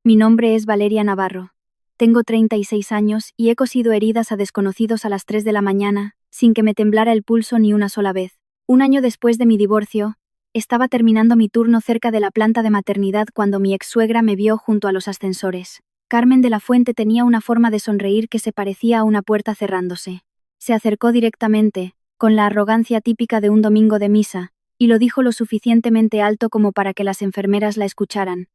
Mi nombre es Valeria Navarro. Tengo 36 años y he cosido heridas a desconocidos a las 3 de la mañana, sin que me temblara el pulso ni una sola vez. Un año después de mi divorcio, estaba terminando mi turno cerca de la planta de maternidad cuando mi ex-suegra me vio junto a los ascensores. Carmen de la Fuente tenía una forma de sonreír que se parecía a una puerta cerrándose. Se acercó directamente, con la arrogancia típica de un domingo de misa, y lo dijo lo suficientemente alto como para que las enfermeras la escucharan.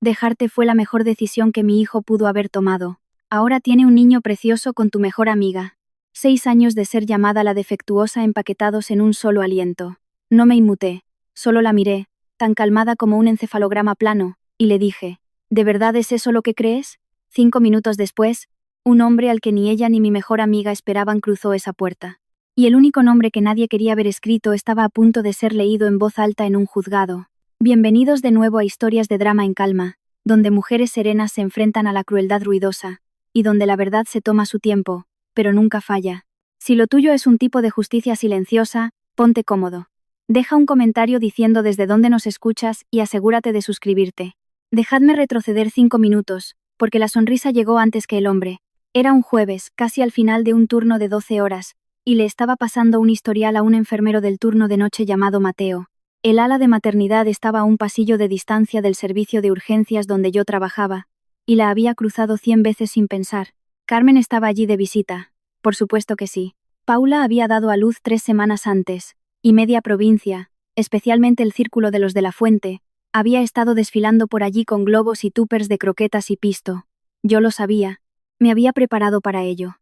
Dejarte fue la mejor decisión que mi hijo pudo haber tomado. Ahora tiene un niño precioso con tu mejor amiga. 6 años de ser llamada la defectuosa empaquetados en un solo aliento. No me inmuté, solo la miré, tan calmada como un encefalograma plano, y le dije, ¿de verdad es eso lo que crees? 5 minutos después, un hombre al que ni ella ni mi mejor amiga esperaban cruzó esa puerta. Y el único nombre que nadie quería ver escrito estaba a punto de ser leído en voz alta en un juzgado. Bienvenidos de nuevo a Historias de Drama en Calma, donde mujeres serenas se enfrentan a la crueldad ruidosa, y donde la verdad se toma su tiempo, pero nunca falla. Si lo tuyo es un tipo de justicia silenciosa, ponte cómodo. Deja un comentario diciendo desde dónde nos escuchas y asegúrate de suscribirte. Dejadme retroceder 5 minutos, porque la sonrisa llegó antes que el hombre. Era un jueves, casi al final de un turno de 12 horas, y le estaba pasando un historial a un enfermero del turno de noche llamado Mateo. El ala de maternidad estaba a un pasillo de distancia del servicio de urgencias donde yo trabajaba, y la había cruzado 100 veces sin pensar. Carmen estaba allí de visita. Por supuesto que sí. Paula había dado a luz 3 semanas antes, y media provincia, especialmente el círculo de los de la Fuente, había estado desfilando por allí con globos y túpers de croquetas y pisto. Yo lo sabía. Me había preparado para ello.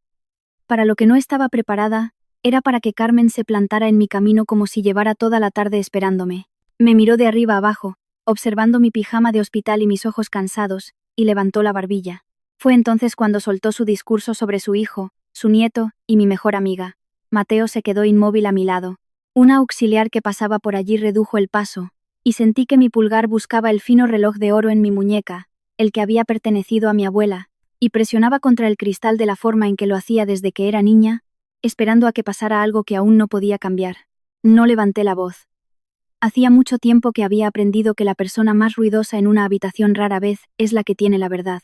Para lo que no estaba preparada, era para que Carmen se plantara en mi camino como si llevara toda la tarde esperándome. Me miró de arriba abajo, observando mi pijama de hospital y mis ojos cansados, y levantó la barbilla. Fue entonces cuando soltó su discurso sobre su hijo, su nieto y mi mejor amiga. Mateo se quedó inmóvil a mi lado. Una auxiliar que pasaba por allí redujo el paso, y sentí que mi pulgar buscaba el fino reloj de oro en mi muñeca, el que había pertenecido a mi abuela, y presionaba contra el cristal de la forma en que lo hacía desde que era niña, esperando a que pasara algo que aún no podía cambiar. No levanté la voz. Hacía mucho tiempo que había aprendido que la persona más ruidosa en una habitación rara vez es la que tiene la verdad.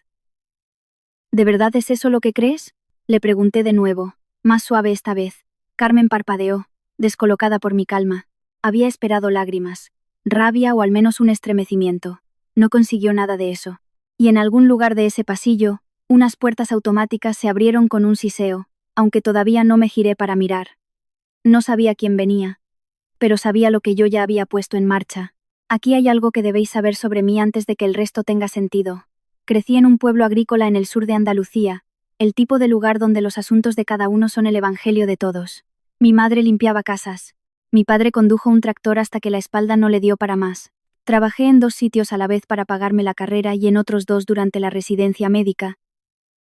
¿De verdad es eso lo que crees? Le pregunté de nuevo, más suave esta vez. Carmen parpadeó, descolocada por mi calma. Había esperado lágrimas, rabia o al menos un estremecimiento. No consiguió nada de eso. Y en algún lugar de ese pasillo, unas puertas automáticas se abrieron con un siseo, aunque todavía no me giré para mirar. No sabía quién venía, pero sabía lo que yo ya había puesto en marcha. Aquí hay algo que debéis saber sobre mí antes de que el resto tenga sentido. Crecí en un pueblo agrícola en el sur de Andalucía, el tipo de lugar donde los asuntos de cada uno son el evangelio de todos. Mi madre limpiaba casas. Mi padre condujo un tractor hasta que la espalda no le dio para más. Trabajé en 2 sitios a la vez para pagarme la carrera y en otros 2 durante la residencia médica,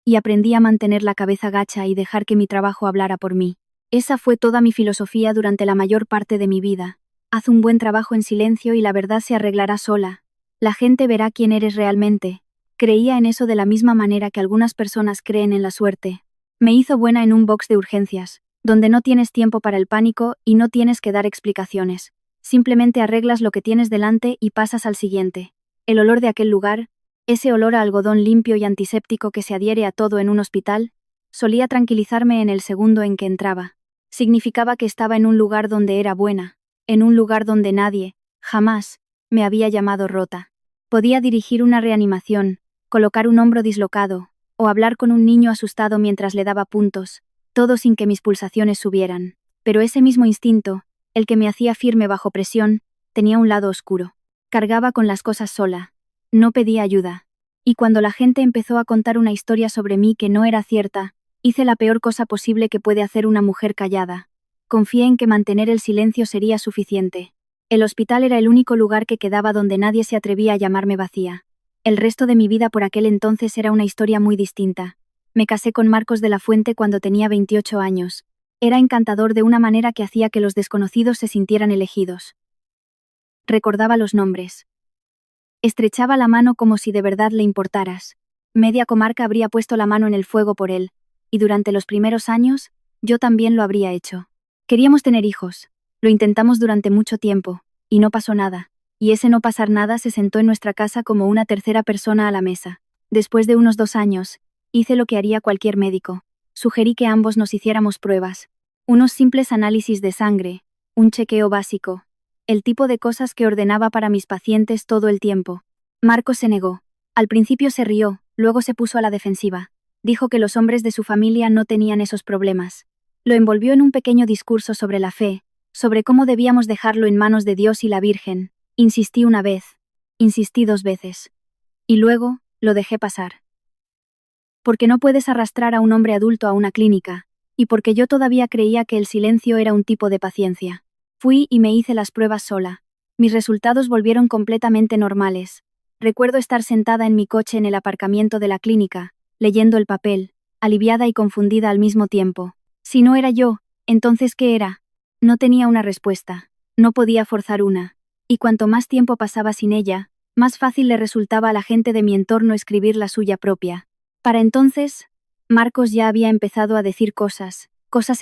y aprendí a mantener la cabeza gacha y dejar que mi trabajo hablara por mí. Esa fue toda mi filosofía durante la mayor parte de mi vida. Haz un buen trabajo en silencio y la verdad se arreglará sola. La gente verá quién eres realmente. Creía en eso de la misma manera que algunas personas creen en la suerte. Me hizo buena en un box de urgencias, donde no tienes tiempo para el pánico y no tienes que dar explicaciones. Simplemente arreglas lo que tienes delante y pasas al siguiente. El olor de aquel lugar, ese olor a algodón limpio y antiséptico que se adhiere a todo en un hospital, solía tranquilizarme en el segundo en que entraba. Significaba que estaba en un lugar donde era buena, en un lugar donde nadie, jamás, me había llamado rota. Podía dirigir una reanimación, colocar un hombro dislocado, o hablar con un niño asustado mientras le daba puntos, todo sin que mis pulsaciones subieran. Pero ese mismo instinto, el que me hacía firme bajo presión, tenía un lado oscuro. Cargaba con las cosas sola. No pedía ayuda. Y cuando la gente empezó a contar una historia sobre mí que no era cierta, hice la peor cosa posible que puede hacer una mujer callada. Confié en que mantener el silencio sería suficiente. El hospital era el único lugar que quedaba donde nadie se atrevía a llamarme vacía. El resto de mi vida por aquel entonces era una historia muy distinta. Me casé con Marcos de la Fuente cuando tenía 28 años. Era encantador de una manera que hacía que los desconocidos se sintieran elegidos. Recordaba los nombres. Estrechaba la mano como si de verdad le importaras. Media comarca habría puesto la mano en el fuego por él, y durante los primeros años, yo también lo habría hecho. Queríamos tener hijos. Lo intentamos durante mucho tiempo, y no pasó nada. Y ese no pasar nada se sentó en nuestra casa como una tercera persona a la mesa. Después de unos 2 años, hice lo que haría cualquier médico. Sugerí que ambos nos hiciéramos pruebas. Unos simples análisis de sangre, un chequeo básico. El tipo de cosas que ordenaba para mis pacientes todo el tiempo. Marcos se negó. Al principio se rió, luego se puso a la defensiva. Dijo que los hombres de su familia no tenían esos problemas. Lo envolvió en un pequeño discurso sobre la fe, sobre cómo debíamos dejarlo en manos de Dios y la Virgen. Insistí una vez. Insistí 2 veces. Y luego, lo dejé pasar. Porque no puedes arrastrar a un hombre adulto a una clínica, y porque yo todavía creía que el silencio era un tipo de paciencia. Fui y me hice las pruebas sola. Mis resultados volvieron completamente normales. Recuerdo estar sentada en mi coche en el aparcamiento de la clínica, leyendo el papel, aliviada y confundida al mismo tiempo. Si no era yo, entonces ¿qué era? No tenía una respuesta. No podía forzar una. Y cuanto más tiempo pasaba sin ella, más fácil le resultaba a la gente de mi entorno escribir la suya propia. Para entonces, Marcos ya había empezado a decir cosas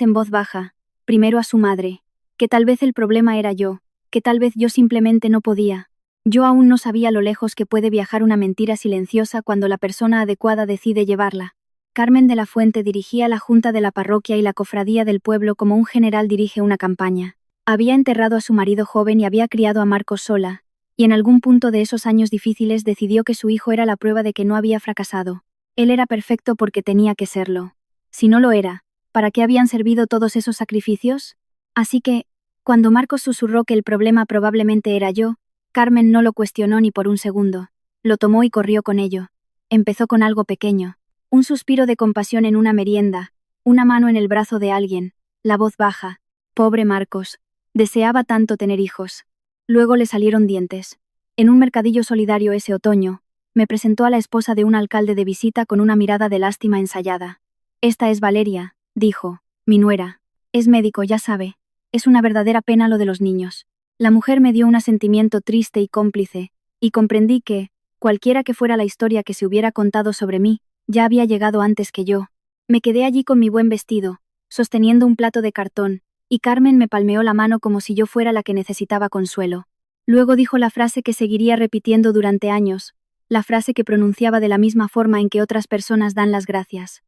en voz baja, primero a su madre, que tal vez el problema era yo, que tal vez yo simplemente no podía. Yo aún no sabía lo lejos que puede viajar una mentira silenciosa cuando la persona adecuada decide llevarla. Carmen de la Fuente dirigía la junta de la parroquia y la cofradía del pueblo como un general dirige una campaña. Había enterrado a su marido joven y había criado a Marcos sola, y en algún punto de esos años difíciles decidió que su hijo era la prueba de que no había fracasado. Él era perfecto porque tenía que serlo. Si no lo era, ¿para qué habían servido todos esos sacrificios? Así que, cuando Marcos susurró que el problema probablemente era yo, Carmen no lo cuestionó ni por un segundo. Lo tomó y corrió con ello. Empezó con algo pequeño. Un suspiro de compasión en una merienda, una mano en el brazo de alguien, la voz baja. Pobre Marcos. Deseaba tanto tener hijos. Luego le salieron dientes. En un mercadillo solidario ese otoño, me presentó a la esposa de un alcalde de visita con una mirada de lástima ensayada. Esta es Valeria, dijo, mi nuera. Es médico, ya sabe. Es una verdadera pena lo de los niños. La mujer me dio un asentimiento triste y cómplice, y comprendí que, cualquiera que fuera la historia que se hubiera contado sobre mí, ya había llegado antes que yo. Me quedé allí con mi buen vestido, sosteniendo un plato de cartón, y Carmen me palmeó la mano como si yo fuera la que necesitaba consuelo. Luego dijo la frase que seguiría repitiendo durante años, la frase que pronunciaba de la misma forma en que otras personas dan las gracias.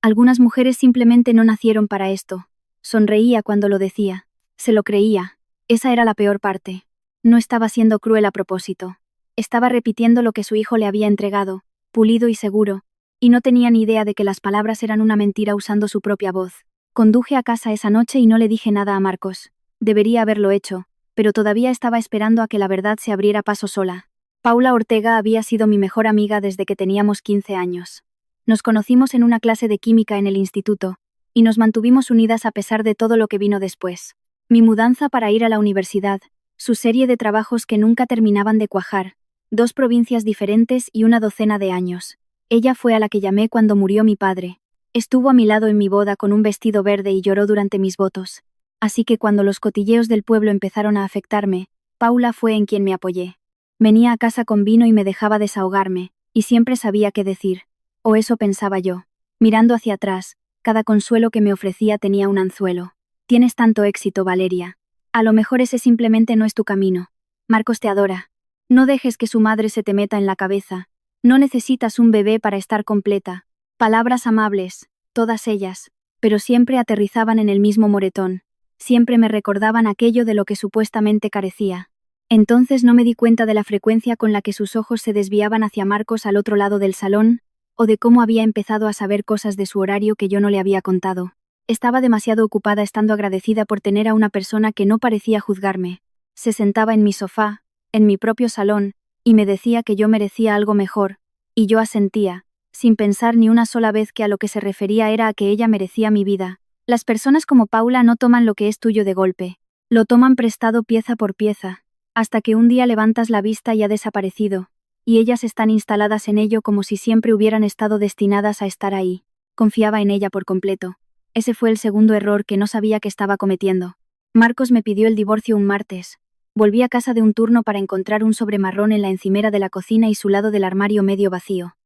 Algunas mujeres simplemente no nacieron para esto. Sonreía cuando lo decía. Se lo creía. Esa era la peor parte. No estaba siendo cruel a propósito. Estaba repitiendo lo que su hijo le había entregado, pulido y seguro, y no tenía ni idea de que las palabras eran una mentira usando su propia voz. Conduje a casa esa noche y no le dije nada a Marcos. Debería haberlo hecho, pero todavía estaba esperando a que la verdad se abriera paso sola. Paula Ortega había sido mi mejor amiga desde que teníamos 15 años. Nos conocimos en una clase de química en el instituto, y nos mantuvimos unidas a pesar de todo lo que vino después. Mi mudanza para ir a la universidad, su serie de trabajos que nunca terminaban de cuajar, 2 provincias diferentes y una docena de años. Ella fue a la que llamé cuando murió mi padre. Estuvo a mi lado en mi boda con un vestido verde y lloró durante mis votos. Así que cuando los cotilleos del pueblo empezaron a afectarme, Paula fue en quien me apoyé. Venía a casa con vino y me dejaba desahogarme, y siempre sabía qué decir. O eso pensaba yo. Mirando hacia atrás, cada consuelo que me ofrecía tenía un anzuelo. Tienes tanto éxito, Valeria. A lo mejor ese simplemente no es tu camino. Marcos te adora. No dejes que su madre se te meta en la cabeza. No necesitas un bebé para estar completa. Palabras amables, todas ellas, pero siempre aterrizaban en el mismo moretón. Siempre me recordaban aquello de lo que supuestamente carecía. Entonces no me di cuenta de la frecuencia con la que sus ojos se desviaban hacia Marcos al otro lado del salón, o de cómo había empezado a saber cosas de su horario que yo no le había contado. Estaba demasiado ocupada estando agradecida por tener a una persona que no parecía juzgarme. Se sentaba en mi sofá, en mi propio salón, y me decía que yo merecía algo mejor, y yo asentía, sin pensar ni una sola vez que a lo que se refería era a que ella merecía mi vida. Las personas como Paula no toman lo que es tuyo de golpe. Lo toman prestado pieza por pieza, hasta que un día levantas la vista y ha desaparecido, y ellas están instaladas en ello como si siempre hubieran estado destinadas a estar ahí. Confiaba en ella por completo. Ese fue el segundo error que no sabía que estaba cometiendo. Marcos me pidió el divorcio un martes. Volví a casa de un turno para encontrar un sobre marrón en la encimera de la cocina y su lado del armario medio vacío.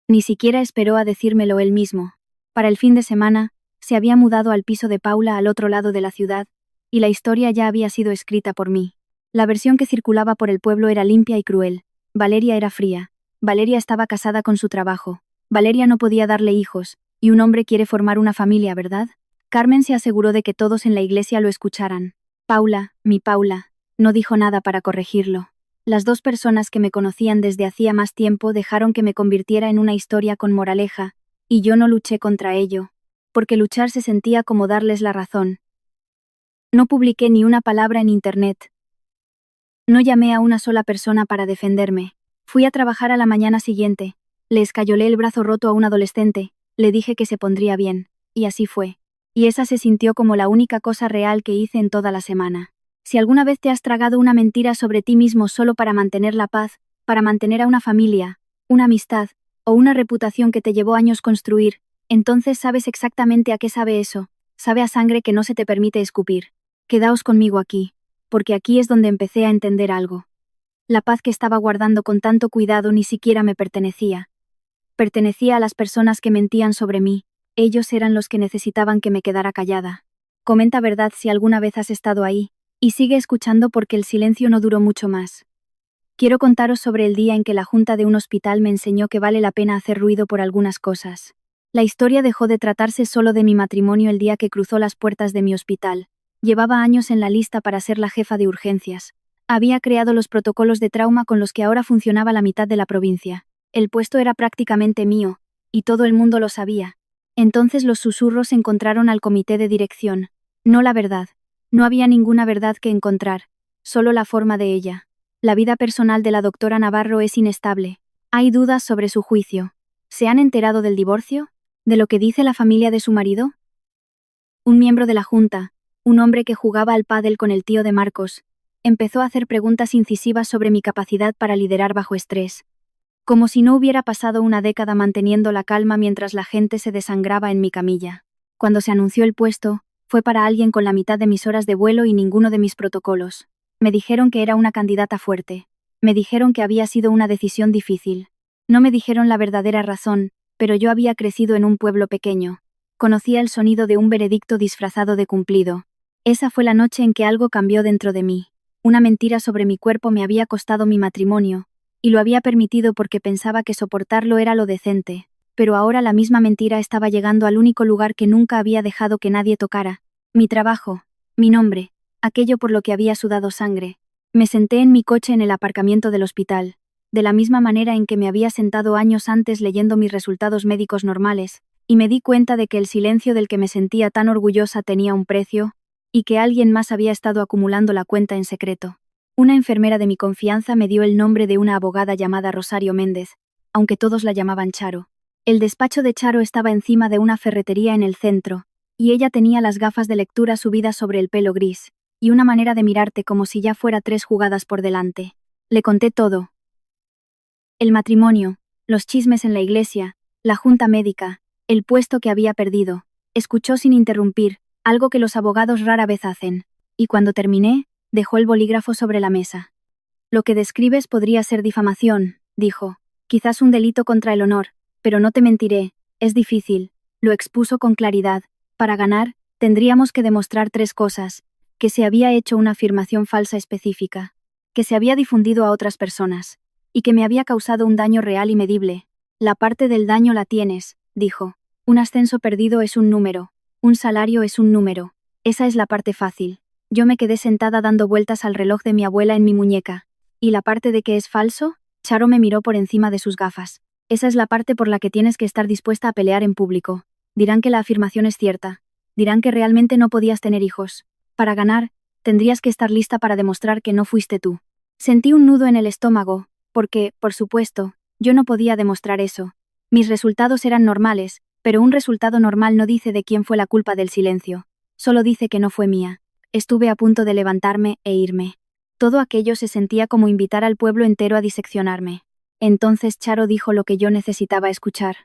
Ni siquiera esperó a decírmelo él mismo. Para el fin de semana, se había mudado al piso de Paula al otro lado de la ciudad, y la historia ya había sido escrita por mí. La versión que circulaba por el pueblo era limpia y cruel. Valeria era fría. Valeria estaba casada con su trabajo. Valeria no podía darle hijos, y un hombre quiere formar una familia, ¿verdad? Carmen se aseguró de que todos en la iglesia lo escucharan. Paula, mi Paula, no dijo nada para corregirlo. Las dos personas que me conocían desde hacía más tiempo dejaron que me convirtiera en una historia con moraleja, y yo no luché contra ello, porque luchar se sentía como darles la razón. No publiqué ni una palabra en internet. No llamé a una sola persona para defenderme. Fui a trabajar a la mañana siguiente. Le escayolé el brazo roto a un adolescente, le dije que se pondría bien, y así fue. Y esa se sintió como la única cosa real que hice en toda la semana. Si alguna vez te has tragado una mentira sobre ti mismo solo para mantener la paz, para mantener a una familia, una amistad, o una reputación que te llevó años construir, entonces sabes exactamente a qué sabe eso, sabe a sangre que no se te permite escupir. Quedaos conmigo aquí, porque aquí es donde empecé a entender algo. La paz que estaba guardando con tanto cuidado ni siquiera me pertenecía. Pertenecía a las personas que mentían sobre mí, ellos eran los que necesitaban que me quedara callada. Comenta verdad si alguna vez has estado ahí, y sigue escuchando porque el silencio no duró mucho más. Quiero contaros sobre el día en que la junta de un hospital me enseñó que vale la pena hacer ruido por algunas cosas. La historia dejó de tratarse solo de mi matrimonio el día que cruzó las puertas de mi hospital. Llevaba años en la lista para ser la jefa de urgencias. Había creado los protocolos de trauma con los que ahora funcionaba la mitad de la provincia. El puesto era prácticamente mío, y todo el mundo lo sabía. Entonces los susurros encontraron al comité de dirección. No la verdad. No había ninguna verdad que encontrar, solo la forma de ella. La vida personal de la doctora Navarro es inestable. Hay dudas sobre su juicio. ¿Se han enterado del divorcio? ¿De lo que dice la familia de su marido? Un miembro de la junta, un hombre que jugaba al pádel con el tío de Marcos, empezó a hacer preguntas incisivas sobre mi capacidad para liderar bajo estrés. Como si no hubiera pasado una década manteniendo la calma mientras la gente se desangraba en mi camilla. Cuando se anunció el puesto, fue para alguien con la mitad de mis horas de vuelo y ninguno de mis protocolos. Me dijeron que era una candidata fuerte. Me dijeron que había sido una decisión difícil. No me dijeron la verdadera razón, pero yo había crecido en un pueblo pequeño. Conocía el sonido de un veredicto disfrazado de cumplido. Esa fue la noche en que algo cambió dentro de mí. Una mentira sobre mi cuerpo me había costado mi matrimonio, y lo había permitido porque pensaba que soportarlo era lo decente. Pero ahora la misma mentira estaba llegando al único lugar que nunca había dejado que nadie tocara. Mi trabajo, mi nombre, aquello por lo que había sudado sangre. Me senté en mi coche en el aparcamiento del hospital, de la misma manera en que me había sentado años antes leyendo mis resultados médicos normales, y me di cuenta de que el silencio del que me sentía tan orgullosa tenía un precio, y que alguien más había estado acumulando la cuenta en secreto. Una enfermera de mi confianza me dio el nombre de una abogada llamada Rosario Méndez, aunque todos la llamaban Charo. El despacho de Charo estaba encima de una ferretería en el centro, y ella tenía las gafas de lectura subidas sobre el pelo gris, y una manera de mirarte como si ya fuera 3 jugadas por delante. Le conté todo. El matrimonio, los chismes en la iglesia, la junta médica, el puesto que había perdido. Escuchó sin interrumpir, algo que los abogados rara vez hacen, y cuando terminé, dejó el bolígrafo sobre la mesa. Lo que describes podría ser difamación, dijo, quizás un delito contra el honor, pero no te mentiré, es difícil, lo expuso con claridad. Para ganar, tendríamos que demostrar 3 cosas: que se había hecho una afirmación falsa específica, que se había difundido a otras personas, y que me había causado un daño real y medible. La parte del daño la tienes, dijo. Un ascenso perdido es un número, un salario es un número. Esa es la parte fácil. Yo me quedé sentada dando vueltas al reloj de mi abuela en mi muñeca. ¿Y la parte de que es falso? Charo me miró por encima de sus gafas. Esa es la parte por la que tienes que estar dispuesta a pelear en público. Dirán que la afirmación es cierta. Dirán que realmente no podías tener hijos. Para ganar, tendrías que estar lista para demostrar que no fuiste tú. Sentí un nudo en el estómago, porque, por supuesto, yo no podía demostrar eso. Mis resultados eran normales, pero un resultado normal no dice de quién fue la culpa del silencio. Solo dice que no fue mía. Estuve a punto de levantarme e irme. Todo aquello se sentía como invitar al pueblo entero a diseccionarme. Entonces Charo dijo lo que yo necesitaba escuchar.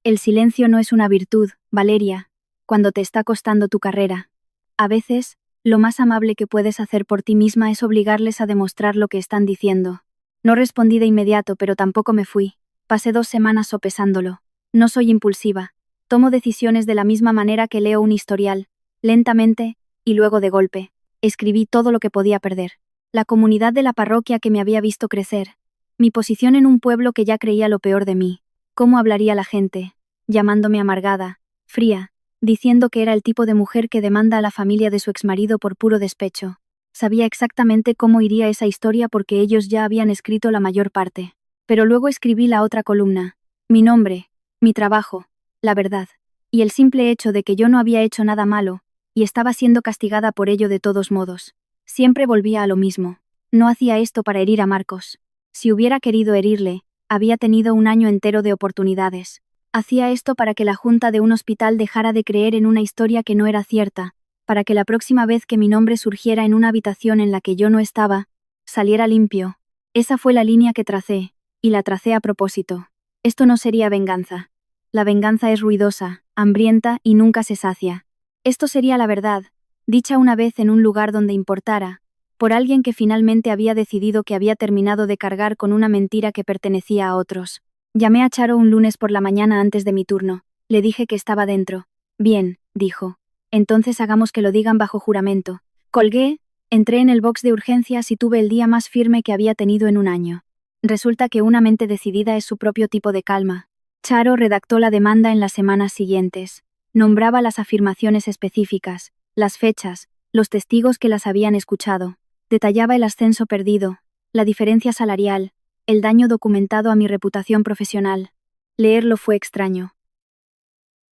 El silencio no es una virtud, Valeria, cuando te está costando tu carrera. A veces, lo más amable que puedes hacer por ti misma es obligarles a demostrar lo que están diciendo. No respondí de inmediato, pero tampoco me fui. Pasé 2 semanas sopesándolo. No soy impulsiva. Tomo decisiones de la misma manera que leo un historial, lentamente, y luego de golpe. Escribí todo lo que podía perder. La comunidad de la parroquia que me había visto crecer. Mi posición en un pueblo que ya creía lo peor de mí. ¿Cómo hablaría la gente? Llamándome amargada, fría, diciendo que era el tipo de mujer que demanda a la familia de su exmarido por puro despecho. Sabía exactamente cómo iría esa historia porque ellos ya habían escrito la mayor parte. Pero luego escribí la otra columna. Mi nombre, mi trabajo, la verdad. Y el simple hecho de que yo no había hecho nada malo, y estaba siendo castigada por ello de todos modos. Siempre volvía a lo mismo. No hacía esto para herir a Marcos. Si hubiera querido herirle, había tenido un año entero de oportunidades. Hacía esto para que la junta de un hospital dejara de creer en una historia que no era cierta, para que la próxima vez que mi nombre surgiera en una habitación en la que yo no estaba, saliera limpio. Esa fue la línea que tracé, y la tracé a propósito. Esto no sería venganza. La venganza es ruidosa, hambrienta y nunca se sacia. Esto sería la verdad, dicha una vez en un lugar donde importara, por alguien que finalmente había decidido que había terminado de cargar con una mentira que pertenecía a otros. Llamé a Charo un lunes por la mañana antes de mi turno. Le dije que estaba dentro. Bien, dijo. Entonces hagamos que lo digan bajo juramento. Colgué, entré en el box de urgencias y tuve el día más firme que había tenido en un año. Resulta que una mente decidida es su propio tipo de calma. Charo redactó la demanda en las semanas siguientes. Nombraba las afirmaciones específicas, las fechas, los testigos que las habían escuchado. Detallaba el ascenso perdido, la diferencia salarial, el daño documentado a mi reputación profesional. Leerlo fue extraño.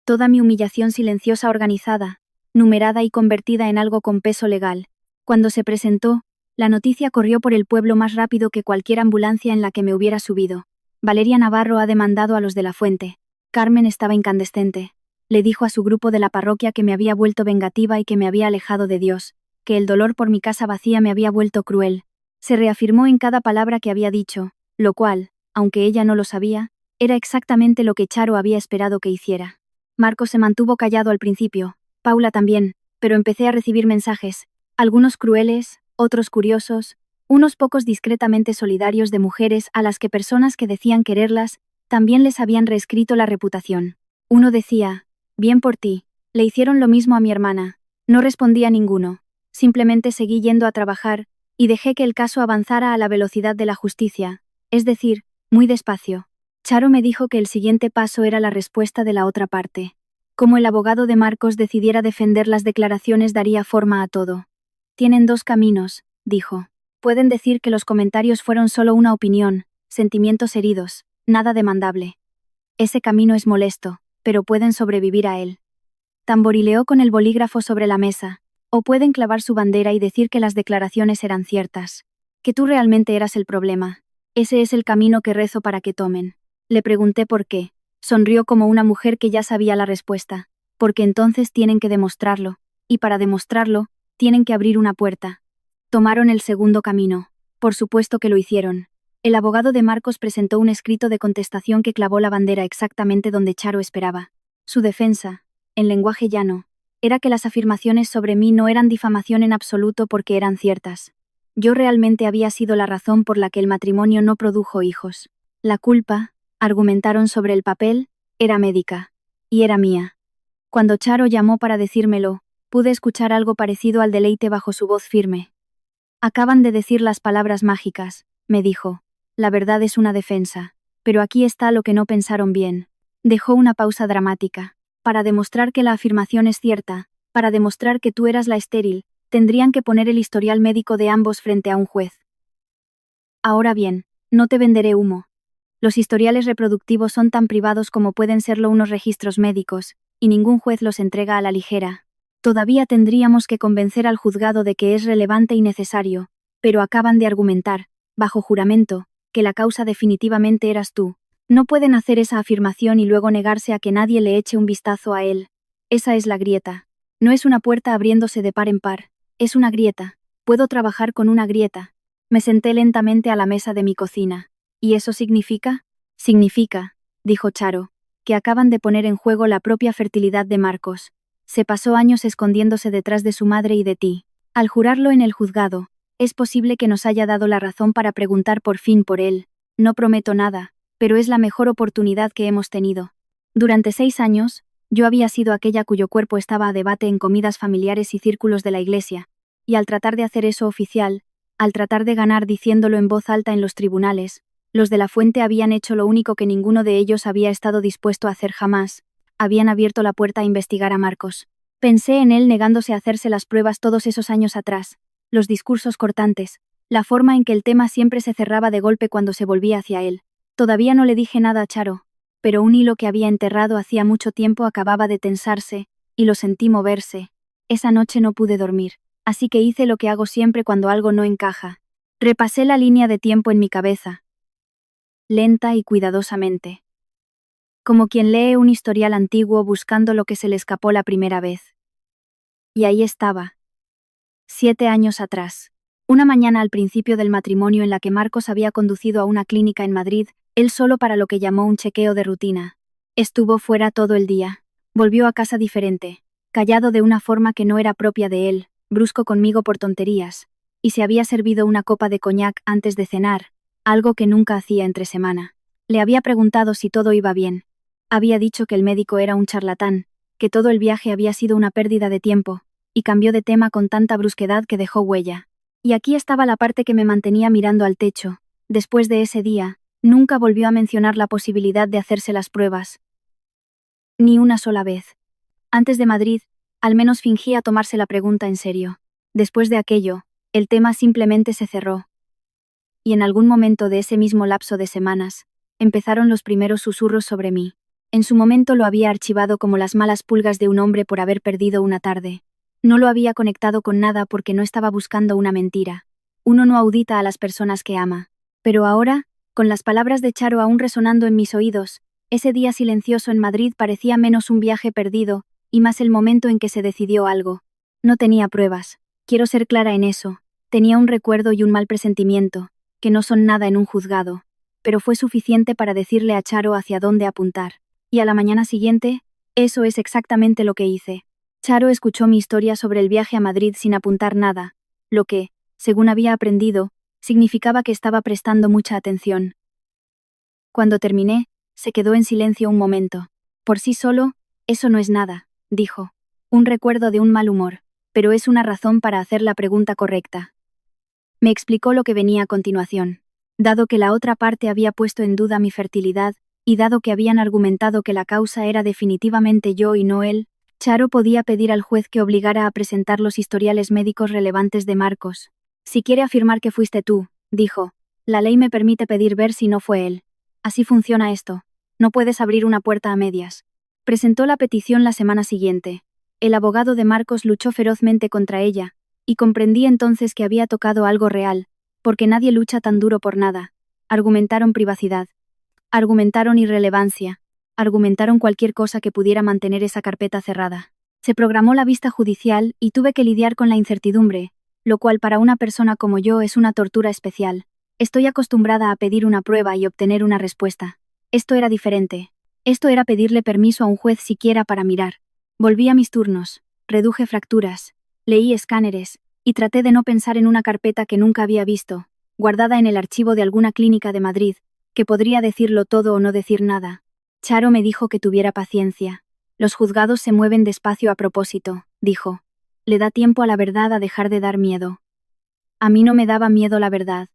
Toda mi humillación silenciosa organizada, numerada y convertida en algo con peso legal. Cuando se presentó, la noticia corrió por el pueblo más rápido que cualquier ambulancia en la que me hubiera subido. Valeria Navarro ha demandado a los de la Fuente. Carmen estaba incandescente. Le dijo a su grupo de la parroquia que me había vuelto vengativa y que me había alejado de Dios, que el dolor por mi casa vacía me había vuelto cruel. Se reafirmó en cada palabra que había dicho, lo cual, aunque ella no lo sabía, era exactamente lo que Charo había esperado que hiciera. Marcos se mantuvo callado al principio, Paula también, pero empecé a recibir mensajes, algunos crueles, otros curiosos, unos pocos discretamente solidarios de mujeres a las que personas que decían quererlas, también les habían reescrito la reputación. Uno decía, bien por ti, le hicieron lo mismo a mi hermana. No respondí a ninguno, simplemente seguí yendo a trabajar, y dejé que el caso avanzara a la velocidad de la justicia, es decir, muy despacio. Charo me dijo que el siguiente paso era la respuesta de la otra parte. Como el abogado de Marcos decidiera defender las declaraciones daría forma a todo. Tienen dos caminos, dijo. Pueden decir que los comentarios fueron solo una opinión, sentimientos heridos, nada demandable. Ese camino es molesto, pero pueden sobrevivir a él. Tamborileó con el bolígrafo sobre la mesa. O pueden clavar su bandera y decir que las declaraciones eran ciertas. Que tú realmente eras el problema. Ese es el camino que rezo para que tomen. Le pregunté por qué. Sonrió como una mujer que ya sabía la respuesta. Porque entonces tienen que demostrarlo. Y para demostrarlo, tienen que abrir una puerta. Tomaron el segundo camino. Por supuesto que lo hicieron. El abogado de Marcos presentó un escrito de contestación que clavó la bandera exactamente donde Charo esperaba. Su defensa, en lenguaje llano, era que las afirmaciones sobre mí no eran difamación en absoluto porque eran ciertas. Yo realmente había sido la razón por la que el matrimonio no produjo hijos. La culpa, argumentaron sobre el papel, era médica. Y era mía. Cuando Charo llamó para decírmelo, pude escuchar algo parecido al deleite bajo su voz firme. Acaban de decir las palabras mágicas, me dijo. La verdad es una defensa. Pero aquí está lo que no pensaron bien. Dejó una pausa dramática. Para demostrar que la afirmación es cierta, para demostrar que tú eras la estéril, tendrían que poner el historial médico de ambos frente a un juez. Ahora bien, no te venderé humo. Los historiales reproductivos son tan privados como pueden serlo unos registros médicos, y ningún juez los entrega a la ligera. Todavía tendríamos que convencer al juzgado de que es relevante y necesario, pero acaban de argumentar, bajo juramento, que la causa definitivamente eras tú. No pueden hacer esa afirmación y luego negarse a que nadie le eche un vistazo a él. Esa es la grieta. No es una puerta abriéndose de par en par, es una grieta. Puedo trabajar con una grieta. Me senté lentamente a la mesa de mi cocina. ¿Y eso significa? Significa, dijo Charo, que acaban de poner en juego la propia fertilidad de Marcos. Se pasó años escondiéndose detrás de su madre y de ti. Al jurarlo en el juzgado, es posible que nos haya dado la razón para preguntar por fin por él. No prometo nada, pero es la mejor oportunidad que hemos tenido. Durante 6 años, yo había sido aquella cuyo cuerpo estaba a debate en comidas familiares y círculos de la iglesia, y al tratar de hacer eso oficial, al tratar de ganar diciéndolo en voz alta en los tribunales, Los de la fuente habían hecho lo único que ninguno de ellos había estado dispuesto a hacer jamás. Habían abierto la puerta a investigar a Marcos. Pensé en él negándose a hacerse las pruebas todos esos años atrás. Los discursos cortantes. La forma en que el tema siempre se cerraba de golpe cuando se volvía hacia él. Todavía no le dije nada a Charo, pero un hilo que había enterrado hacía mucho tiempo acababa de tensarse, y lo sentí moverse. Esa noche no pude dormir, así que hice lo que hago siempre cuando algo no encaja. Repasé la línea de tiempo en mi cabeza, lenta y cuidadosamente. Como quien lee un historial antiguo buscando lo que se le escapó la primera vez. Y ahí estaba. 7 años atrás. Una mañana al principio del matrimonio en la que Marcos había conducido a una clínica en Madrid, él solo para lo que llamó un chequeo de rutina. Estuvo fuera todo el día. Volvió a casa diferente, callado de una forma que no era propia de él, brusco conmigo por tonterías, y se había servido una copa de coñac antes de cenar, algo que nunca hacía entre semana. Le había preguntado si todo iba bien. Había dicho que el médico era un charlatán, que todo el viaje había sido una pérdida de tiempo, y cambió de tema con tanta brusquedad que dejó huella. Y aquí estaba la parte que me mantenía mirando al techo. Después de ese día, nunca volvió a mencionar la posibilidad de hacerse las pruebas. Ni una sola vez. Antes de Madrid, al menos fingía tomarse la pregunta en serio. Después de aquello, el tema simplemente se cerró. Y en algún momento de ese mismo lapso de semanas, empezaron los primeros susurros sobre mí. En su momento lo había archivado como las malas pulgas de un hombre por haber perdido una tarde. No lo había conectado con nada porque no estaba buscando una mentira. Uno no audita a las personas que ama. Pero ahora, con las palabras de Charo aún resonando en mis oídos, ese día silencioso en Madrid parecía menos un viaje perdido, y más el momento en que se decidió algo. No tenía pruebas, quiero ser clara en eso, tenía un recuerdo y un mal presentimiento, que no son nada en un juzgado, pero fue suficiente para decirle a Charo hacia dónde apuntar. Y a la mañana siguiente, eso es exactamente lo que hice. Charo escuchó mi historia sobre el viaje a Madrid sin apuntar nada, lo que, según había aprendido, significaba que estaba prestando mucha atención. Cuando terminé, se quedó en silencio un momento. Por sí solo, eso no es nada, dijo. Un recuerdo de un mal humor, pero es una razón para hacer la pregunta correcta. Me explicó lo que venía a continuación. Dado que la otra parte había puesto en duda mi fertilidad, y dado que habían argumentado que la causa era definitivamente yo y no él, Charo podía pedir al juez que obligara a presentar los historiales médicos relevantes de Marcos. Si quiere afirmar que fuiste tú, dijo, la ley me permite pedir ver si no fue él. Así funciona esto. No puedes abrir una puerta a medias. Presentó la petición la semana siguiente. El abogado de Marcos luchó ferozmente contra ella, y comprendí entonces que había tocado algo real, porque nadie lucha tan duro por nada. Argumentaron privacidad. Argumentaron irrelevancia. Argumentaron cualquier cosa que pudiera mantener esa carpeta cerrada. Se programó la vista judicial y tuve que lidiar con la incertidumbre, lo cual para una persona como yo es una tortura especial. Estoy acostumbrada a pedir una prueba y obtener una respuesta. Esto era diferente. Esto era pedirle permiso a un juez siquiera para mirar. Volví a mis turnos, reduje fracturas, leí escáneres, y traté de no pensar en una carpeta que nunca había visto, guardada en el archivo de alguna clínica de Madrid, que podría decirlo todo o no decir nada. Charo me dijo que tuviera paciencia. Los juzgados se mueven despacio a propósito, dijo. Le da tiempo a la verdad a dejar de dar miedo. A mí no me daba miedo la verdad.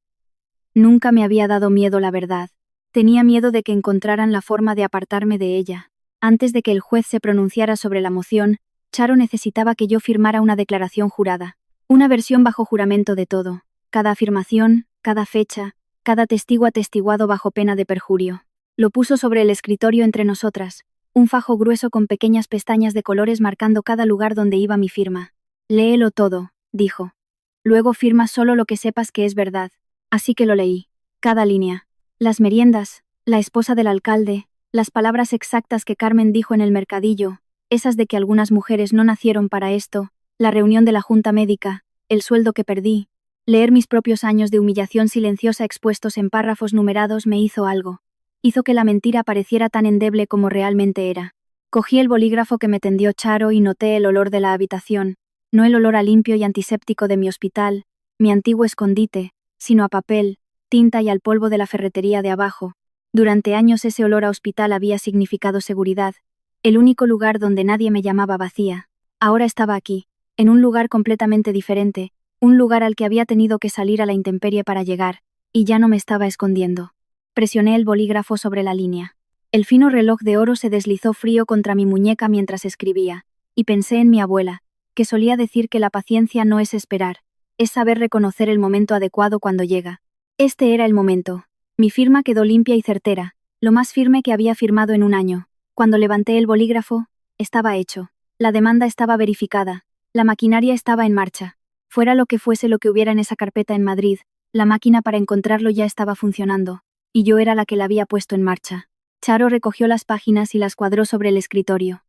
Nunca me había dado miedo la verdad. Tenía miedo de que encontraran la forma de apartarme de ella. Antes de que el juez se pronunciara sobre la moción, Charo necesitaba que yo firmara una declaración jurada. Una versión bajo juramento de todo. Cada afirmación, cada fecha, cada testigo atestiguado bajo pena de perjurio. Lo puso sobre el escritorio entre nosotras, un fajo grueso con pequeñas pestañas de colores marcando cada lugar donde iba mi firma. Léelo todo, dijo. Luego firma solo lo que sepas que es verdad. Así que lo leí. Cada línea. Las meriendas, la esposa del alcalde, las palabras exactas que Carmen dijo en el mercadillo, esas de que algunas mujeres no nacieron para esto, la reunión de la junta médica, el sueldo que perdí. Leer mis propios años de humillación silenciosa expuestos en párrafos numerados me hizo algo. Hizo que la mentira pareciera tan endeble como realmente era. Cogí el bolígrafo que me tendió Charo y noté el olor de la habitación, no el olor a limpio y antiséptico de mi hospital, mi antiguo escondite, sino a papel, tinta y al polvo de la ferretería de abajo. Durante años ese olor a hospital había significado seguridad, el único lugar donde nadie me llamaba vacía. Ahora estaba aquí, en un lugar completamente diferente, un lugar al que había tenido que salir a la intemperie para llegar, y ya no me estaba escondiendo. Presioné el bolígrafo sobre la línea. El fino reloj de oro se deslizó frío contra mi muñeca mientras escribía, y pensé en mi abuela, que solía decir que la paciencia no es esperar, es saber reconocer el momento adecuado cuando llega. Este era el momento. Mi firma quedó limpia y certera, lo más firme que había firmado en un año. Cuando levanté el bolígrafo, estaba hecho. La demanda estaba verificada. La maquinaria estaba en marcha. Fuera lo que fuese lo que hubiera en esa carpeta en Madrid, la máquina para encontrarlo ya estaba funcionando, y yo era la que la había puesto en marcha. Charo recogió las páginas y las cuadró sobre el escritorio.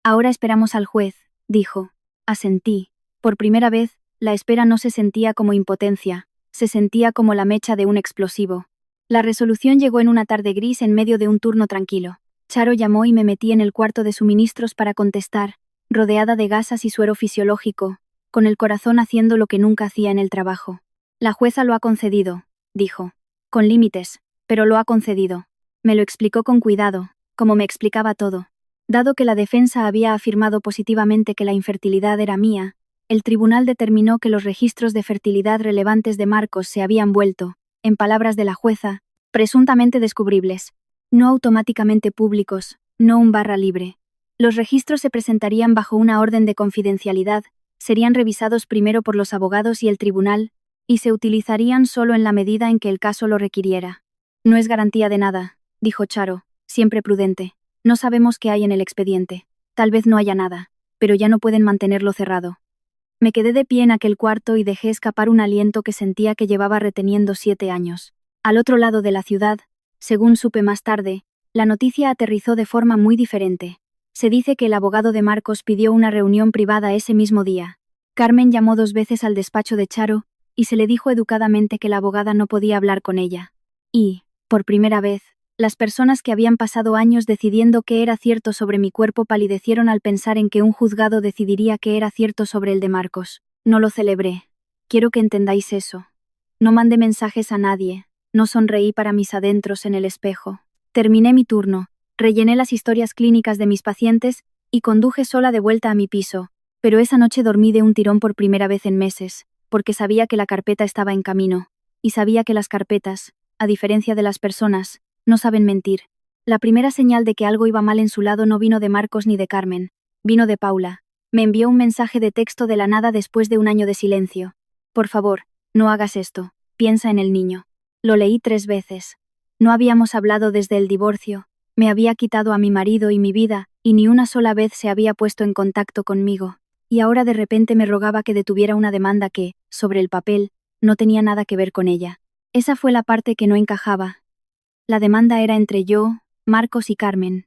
Ahora esperamos al juez, dijo. Asentí. Por primera vez, la espera no se sentía como impotencia, se sentía como la mecha de un explosivo. La resolución llegó en una tarde gris en medio de un turno tranquilo. Charo llamó y me metí en el cuarto de suministros para contestar, rodeada de gasas y suero fisiológico, con el corazón haciendo lo que nunca hacía en el trabajo. La jueza lo ha concedido, dijo. Con límites, pero lo ha concedido. Me lo explicó con cuidado, como me explicaba todo. Dado que la defensa había afirmado positivamente que la infertilidad era mía, el tribunal determinó que los registros de fertilidad relevantes de Marcos se habían vuelto, en palabras de la jueza, presuntamente descubribles, no automáticamente públicos, no un barra libre. Los registros se presentarían bajo una orden de confidencialidad, serían revisados primero por los abogados y el tribunal, y se utilizarían solo en la medida en que el caso lo requiriera. No es garantía de nada, dijo Charo, siempre prudente. No sabemos qué hay en el expediente. Tal vez no haya nada, pero ya no pueden mantenerlo cerrado. Me quedé de pie en aquel cuarto y dejé escapar un aliento que sentía que llevaba reteniendo 7 años. Al otro lado de la ciudad, según supe más tarde, la noticia aterrizó de forma muy diferente. Se dice que el abogado de Marcos pidió una reunión privada ese mismo día. Carmen llamó 2 veces al despacho de Charo, y se le dijo educadamente que la abogada no podía hablar con ella. Y, por primera vez, las personas que habían pasado años decidiendo qué era cierto sobre mi cuerpo palidecieron al pensar en que un juzgado decidiría qué era cierto sobre el de Marcos. No lo celebré. Quiero que entendáis eso. No mandé mensajes a nadie, no sonreí para mis adentros en el espejo. Terminé mi turno, rellené las historias clínicas de mis pacientes y conduje sola de vuelta a mi piso, pero esa noche dormí de un tirón por primera vez en meses, porque sabía que la carpeta estaba en camino, y sabía que las carpetas, a diferencia de las personas, no saben mentir. La primera señal de que algo iba mal en su lado no vino de Marcos ni de Carmen, vino de Paula. Me envió un mensaje de texto de la nada después de un año de silencio. Por favor, no hagas esto, piensa en el niño. Lo leí 3 veces. No habíamos hablado desde el divorcio, me había quitado a mi marido y mi vida, y ni una sola vez se había puesto en contacto conmigo. Y ahora de repente me rogaba que detuviera una demanda que, sobre el papel, no tenía nada que ver con ella. Esa fue la parte que no encajaba. La demanda era entre yo, Marcos y Carmen.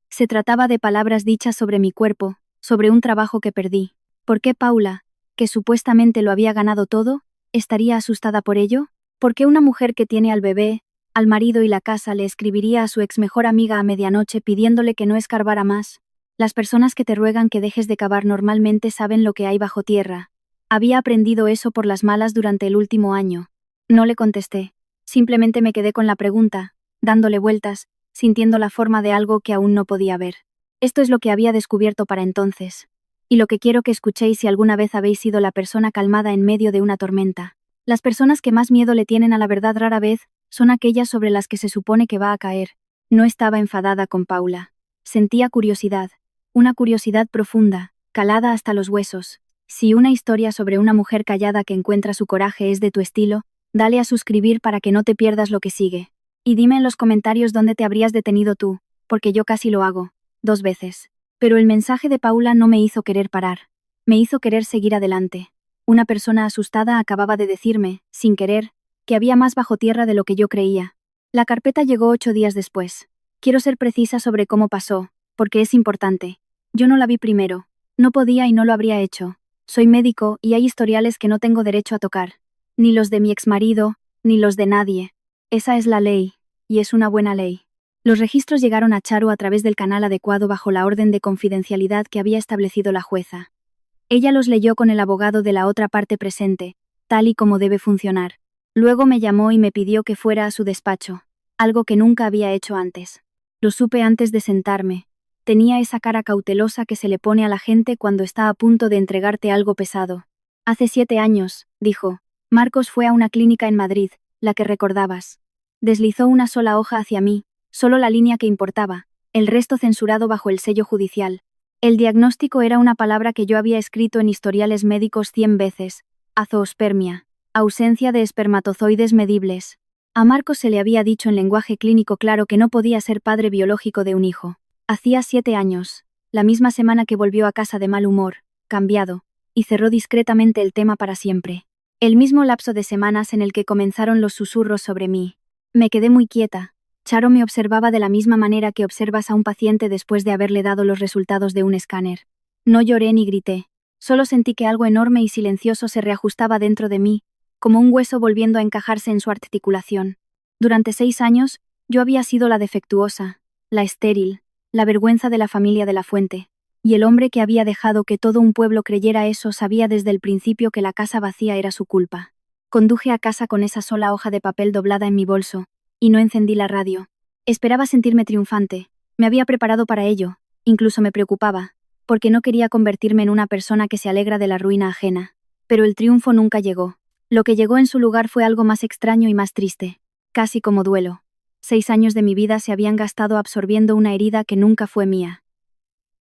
Se trataba de palabras dichas sobre mi cuerpo, sobre un trabajo que perdí. ¿Por qué Paula, que supuestamente lo había ganado todo, estaría asustada por ello? ¿Por qué una mujer que tiene al bebé, al marido y la casa le escribiría a su ex mejor amiga a medianoche pidiéndole que no escarbara más? Las personas que te ruegan que dejes de cavar normalmente saben lo que hay bajo tierra. Había aprendido eso por las malas durante el último año. No le contesté. Simplemente me quedé con la pregunta, dándole vueltas, sintiendo la forma de algo que aún no podía ver. Esto es lo que había descubierto para entonces. Y lo que quiero que escuchéis si alguna vez habéis sido la persona calmada en medio de una tormenta. Las personas que más miedo le tienen a la verdad rara vez son aquellas sobre las que se supone que va a caer. No estaba enfadada con Paula. Sentía curiosidad. Una curiosidad profunda, calada hasta los huesos. Si una historia sobre una mujer callada que encuentra su coraje es de tu estilo, dale a suscribir para que no te pierdas lo que sigue. Y dime en los comentarios dónde te habrías detenido tú, porque yo casi lo hago, 2 veces. Pero el mensaje de Paula no me hizo querer parar. Me hizo querer seguir adelante. Una persona asustada acababa de decirme, sin querer, que había más bajo tierra de lo que yo creía. La carpeta llegó 8 días después. Quiero ser precisa sobre cómo pasó, porque es importante. Yo no la vi primero. No podía y no lo habría hecho. Soy médico y hay historiales que no tengo derecho a tocar. Ni los de mi exmarido, ni los de nadie. Esa es la ley, y es una buena ley. Los registros llegaron a Charo a través del canal adecuado bajo la orden de confidencialidad que había establecido la jueza. Ella los leyó con el abogado de la otra parte presente, tal y como debe funcionar. Luego me llamó y me pidió que fuera a su despacho, algo que nunca había hecho antes. Lo supe antes de sentarme. Tenía esa cara cautelosa que se le pone a la gente cuando está a punto de entregarte algo pesado. Hace 7 años, dijo, Marcos fue a una clínica en Madrid, la que recordabas. Deslizó una sola hoja hacia mí, solo la línea que importaba, el resto censurado bajo el sello judicial. El diagnóstico era una palabra que yo había escrito en historiales médicos 100 veces: azoospermia, ausencia de espermatozoides medibles. A Marcos se le había dicho en lenguaje clínico claro que no podía ser padre biológico de un hijo. Hacía 7 años, la misma semana que volvió a casa de mal humor, cambiado, y cerró discretamente el tema para siempre. El mismo lapso de semanas en el que comenzaron los susurros sobre mí. Me quedé muy quieta. Charo me observaba de la misma manera que observas a un paciente después de haberle dado los resultados de un escáner. No lloré ni grité. Solo sentí que algo enorme y silencioso se reajustaba dentro de mí, como un hueso volviendo a encajarse en su articulación. Durante 6 años, yo había sido la defectuosa, la estéril, la vergüenza de la familia de la Fuente. Y el hombre que había dejado que todo un pueblo creyera eso sabía desde el principio que la casa vacía era su culpa. Conduje a casa con esa sola hoja de papel doblada en mi bolso, y no encendí la radio. Esperaba sentirme triunfante, me había preparado para ello, incluso me preocupaba, porque no quería convertirme en una persona que se alegra de la ruina ajena. Pero el triunfo nunca llegó. Lo que llegó en su lugar fue algo más extraño y más triste, casi como duelo. 6 años de mi vida se habían gastado absorbiendo una herida que nunca fue mía.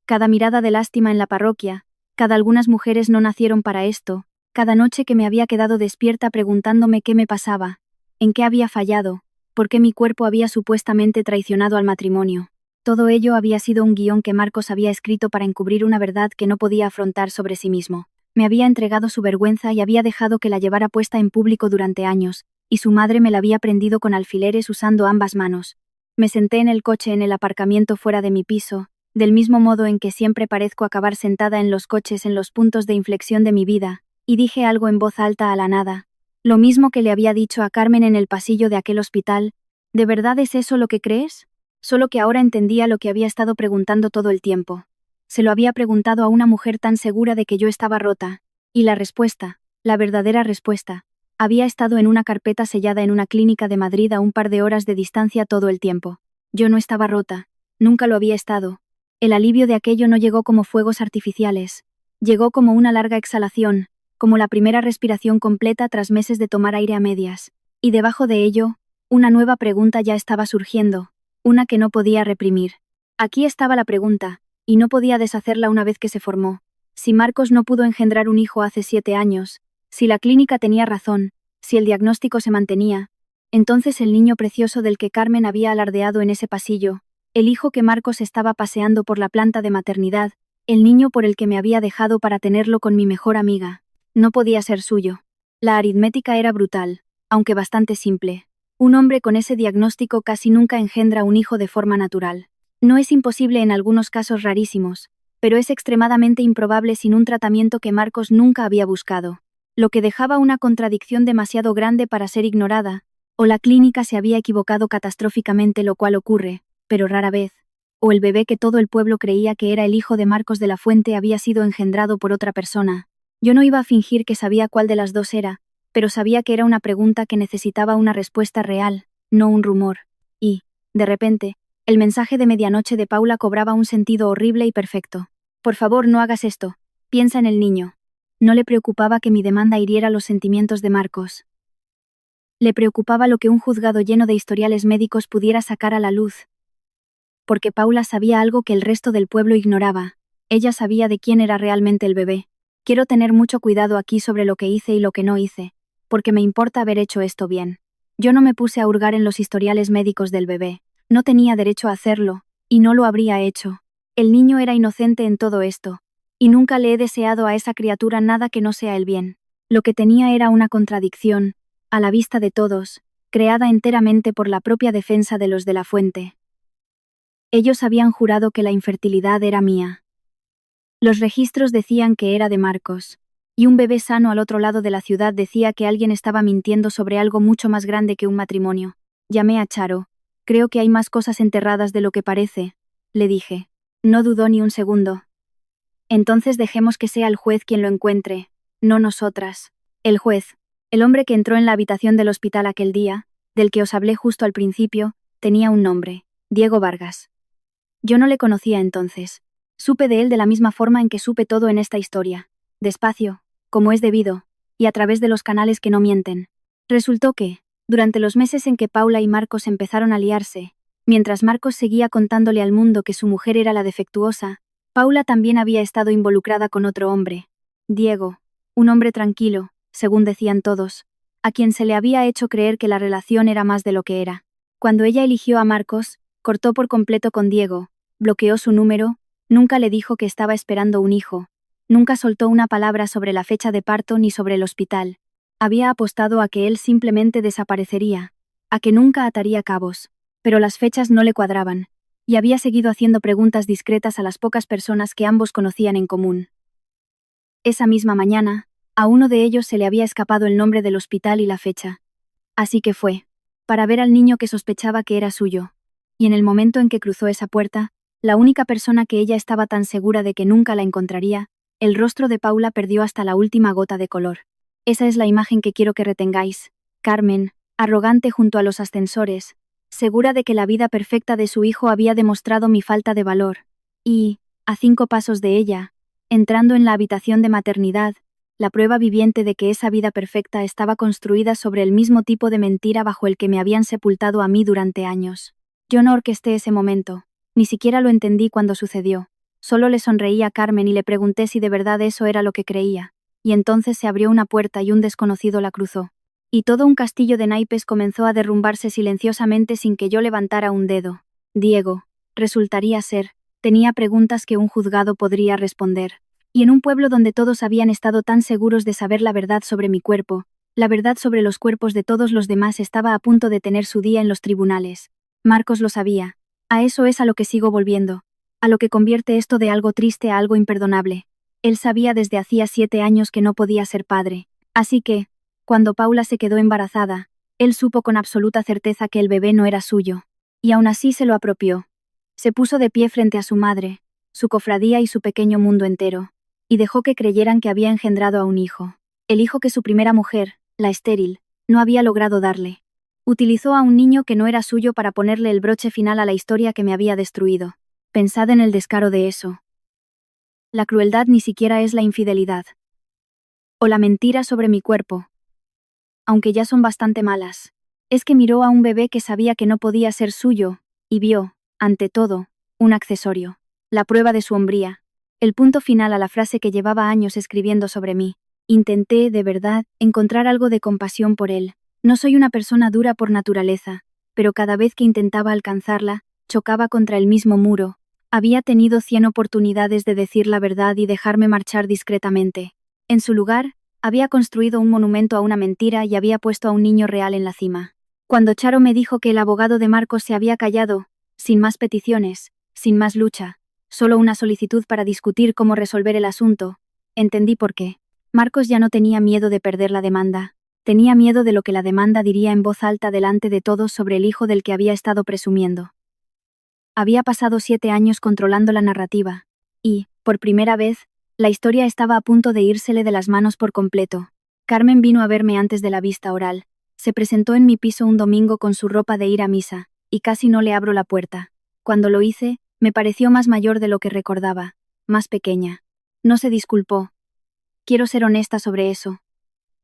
Cada mirada de lástima en la parroquia, cada algunas mujeres no nacieron para esto, cada noche que me había quedado despierta preguntándome qué me pasaba, en qué había fallado, por qué mi cuerpo había supuestamente traicionado al matrimonio. Todo ello había sido un guión que Marcos había escrito para encubrir una verdad que no podía afrontar sobre sí mismo. Me había entregado su vergüenza y había dejado que la llevara puesta en público durante años, y su madre me la había prendido con alfileres usando ambas manos. Me senté en el coche en el aparcamiento fuera de mi piso, del mismo modo en que siempre parezco acabar sentada en los coches en los puntos de inflexión de mi vida, y dije algo en voz alta a la nada. Lo mismo que le había dicho a Carmen en el pasillo de aquel hospital: ¿de verdad es eso lo que crees? Solo que ahora entendía lo que había estado preguntando todo el tiempo. Se lo había preguntado a una mujer tan segura de que yo estaba rota, y la respuesta, la verdadera respuesta, había estado en una carpeta sellada en una clínica de Madrid a un par de horas de distancia todo el tiempo. Yo no estaba rota, nunca lo había estado. El alivio de aquello no llegó como fuegos artificiales, llegó como una larga exhalación, como la primera respiración completa tras meses de tomar aire a medias. Y debajo de ello, una nueva pregunta ya estaba surgiendo, una que no podía reprimir. Aquí estaba la pregunta, y no podía deshacerla una vez que se formó. Si Marcos no pudo engendrar un hijo hace 7 años, si la clínica tenía razón, si el diagnóstico se mantenía, entonces el niño precioso del que Carmen había alardeado en ese pasillo, el hijo que Marcos estaba paseando por la planta de maternidad, el niño por el que me había dejado para tenerlo con mi mejor amiga, no podía ser suyo. La aritmética era brutal, aunque bastante simple. Un hombre con ese diagnóstico casi nunca engendra un hijo de forma natural. No es imposible en algunos casos rarísimos, pero es extremadamente improbable sin un tratamiento que Marcos nunca había buscado, lo que dejaba una contradicción demasiado grande para ser ignorada, o la clínica se había equivocado catastróficamente, lo cual ocurre, pero rara vez, o el bebé que todo el pueblo creía que era el hijo de Marcos de la Fuente había sido engendrado por otra persona. Yo no iba a fingir que sabía cuál de las dos era, pero sabía que era una pregunta que necesitaba una respuesta real, no un rumor. Y, de repente, el mensaje de medianoche de Paula cobraba un sentido horrible y perfecto. Por favor, no hagas esto. Piensa en el niño. No le preocupaba que mi demanda hiriera los sentimientos de Marcos. Le preocupaba lo que un juzgado lleno de historiales médicos pudiera sacar a la luz. Porque Paula sabía algo que el resto del pueblo ignoraba. Ella sabía de quién era realmente el bebé. Quiero tener mucho cuidado aquí sobre lo que hice y lo que no hice, porque me importa haber hecho esto bien. Yo no me puse a hurgar en los historiales médicos del bebé. No tenía derecho a hacerlo, y no lo habría hecho. El niño era inocente en todo esto, y nunca le he deseado a esa criatura nada que no sea el bien. Lo que tenía era una contradicción, a la vista de todos, creada enteramente por la propia defensa de los de la Fuente. Ellos habían jurado que la infertilidad era mía. Los registros decían que era de Marcos, y un bebé sano al otro lado de la ciudad decía que alguien estaba mintiendo sobre algo mucho más grande que un matrimonio. Llamé a Charo. Creo que hay más cosas enterradas de lo que parece, le dije. No dudó ni un segundo. Entonces dejemos que sea el juez quien lo encuentre, no nosotras. El juez, el hombre que entró en la habitación del hospital aquel día, del que os hablé justo al principio, tenía un nombre: Diego Vargas. Yo no le conocía entonces. Supe de él de la misma forma en que supe todo en esta historia, despacio, como es debido, y a través de los canales que no mienten. Resultó que, Durante los meses en que Paula y Marcos empezaron a liarse, mientras Marcos seguía contándole al mundo que su mujer era la defectuosa, Paula también había estado involucrada con otro hombre, Diego, un hombre tranquilo, según decían todos, a quien se le había hecho creer que la relación era más de lo que era. Cuando ella eligió a Marcos, cortó por completo con Diego, bloqueó su número, nunca le dijo que estaba esperando un hijo, nunca soltó una palabra sobre la fecha de parto ni sobre el hospital. Había apostado a que él simplemente desaparecería, a que nunca ataría cabos, pero las fechas no le cuadraban, y había seguido haciendo preguntas discretas a las pocas personas que ambos conocían en común. Esa misma mañana, a uno de ellos se le había escapado el nombre del hospital y la fecha. Así que fue, para ver al niño que sospechaba que era suyo, y en el momento en que cruzó esa puerta, la única persona que ella estaba tan segura de que nunca la encontraría, el rostro de Paula perdió hasta la última gota de color. Esa es la imagen que quiero que retengáis, Carmen, arrogante junto a los ascensores, segura de que la vida perfecta de su hijo había demostrado mi falta de valor, y, a 5 pasos de ella, entrando en la habitación de maternidad, la prueba viviente de que esa vida perfecta estaba construida sobre el mismo tipo de mentira bajo el que me habían sepultado a mí durante años. Yo no orquesté ese momento, ni siquiera lo entendí cuando sucedió, solo le sonreí a Carmen y le pregunté si de verdad eso era lo que creía, y entonces se abrió una puerta y un desconocido la cruzó. Y todo un castillo de naipes comenzó a derrumbarse silenciosamente sin que yo levantara un dedo. Diego, resultaría ser, tenía preguntas que un juzgado podría responder. Y en un pueblo donde todos habían estado tan seguros de saber la verdad sobre mi cuerpo, la verdad sobre los cuerpos de todos los demás estaba a punto de tener su día en los tribunales. Marcos lo sabía. A eso es a lo que sigo volviendo. A lo que convierte esto de algo triste a algo imperdonable. Él sabía desde hacía 7 años que no podía ser padre. Así que, cuando Paula se quedó embarazada, él supo con absoluta certeza que el bebé no era suyo. Y aún así se lo apropió. Se puso de pie frente a su madre, su cofradía y su pequeño mundo entero, y dejó que creyeran que había engendrado a un hijo. El hijo que su primera mujer, la estéril, no había logrado darle. Utilizó a un niño que no era suyo para ponerle el broche final a la historia que me había destruido. Pensad en el descaro de eso. La crueldad ni siquiera es la infidelidad. O la mentira sobre mi cuerpo. Aunque ya son bastante malas. Es que miró a un bebé que sabía que no podía ser suyo, y vio, ante todo, un accesorio. La prueba de su hombría. El punto final a la frase que llevaba años escribiendo sobre mí. Intenté, de verdad, encontrar algo de compasión por él. No soy una persona dura por naturaleza, pero cada vez que intentaba alcanzarla, chocaba contra el mismo muro. Había tenido 100 oportunidades de decir la verdad y dejarme marchar discretamente. En su lugar, había construido un monumento a una mentira y había puesto a un niño real en la cima. Cuando Charo me dijo que el abogado de Marcos se había callado, sin más peticiones, sin más lucha, solo una solicitud para discutir cómo resolver el asunto, entendí por qué. Marcos ya no tenía miedo de perder la demanda. Tenía miedo de lo que la demanda diría en voz alta delante de todos sobre el hijo del que había estado presumiendo. Había pasado 7 años controlando la narrativa, y, por primera vez, la historia estaba a punto de írsele de las manos por completo. Carmen vino a verme antes de la vista oral. Se presentó en mi piso un domingo con su ropa de ir a misa, y casi no le abro la puerta. Cuando lo hice, me pareció más mayor de lo que recordaba, más pequeña. No se disculpó. Quiero ser honesta sobre eso.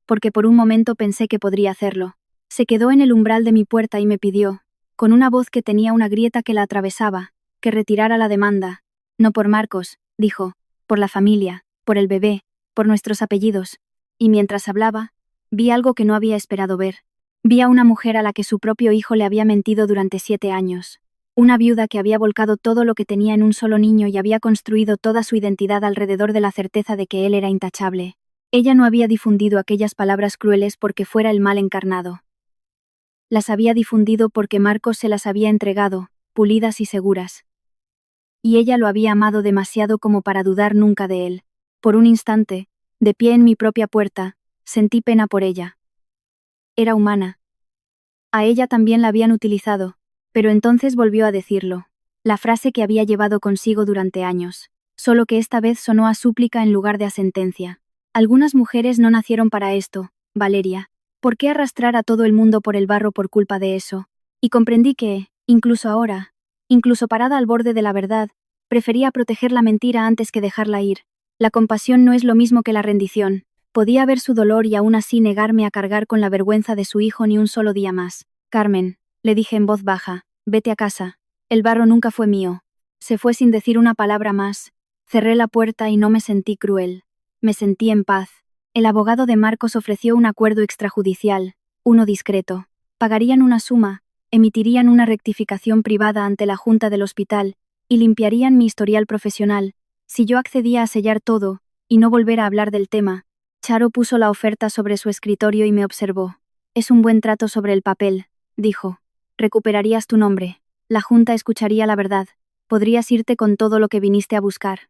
Porque por un momento pensé que podría hacerlo. Se quedó en el umbral de mi puerta y me pidió, con una voz que tenía una grieta que la atravesaba, que retirara la demanda. No por Marcos, dijo, por la familia, por el bebé, por nuestros apellidos. Y mientras hablaba, vi algo que no había esperado ver. Vi a una mujer a la que su propio hijo le había mentido durante 7 años. Una viuda que había volcado todo lo que tenía en un solo niño y había construido toda su identidad alrededor de la certeza de que él era intachable. Ella no había difundido aquellas palabras crueles porque fuera el mal encarnado. Las había difundido porque Marcos se las había entregado, pulidas y seguras. Y ella lo había amado demasiado como para dudar nunca de él. Por un instante, de pie en mi propia puerta, sentí pena por ella. Era humana. A ella también la habían utilizado, pero entonces volvió a decirlo. La frase que había llevado consigo durante años, solo que esta vez sonó a súplica en lugar de a sentencia. Algunas mujeres no nacieron para esto, Valeria. ¿Por qué arrastrar a todo el mundo por el barro por culpa de eso? Y comprendí que, incluso ahora, incluso parada al borde de la verdad, prefería proteger la mentira antes que dejarla ir. La compasión no es lo mismo que la rendición. Podía ver su dolor y aún así negarme a cargar con la vergüenza de su hijo ni un solo día más. Carmen, le dije en voz baja, vete a casa. El barro nunca fue mío. Se fue sin decir una palabra más. Cerré la puerta y no me sentí cruel. Me sentí en paz. El abogado de Marcos ofreció un acuerdo extrajudicial, uno discreto. Pagarían una suma, emitirían una rectificación privada ante la junta del hospital y limpiarían mi historial profesional, si yo accedía a sellar todo y no volver a hablar del tema. Charo puso la oferta sobre su escritorio y me observó. Es un buen trato sobre el papel, dijo. Recuperarías tu nombre. La junta escucharía la verdad. Podrías irte con todo lo que viniste a buscar.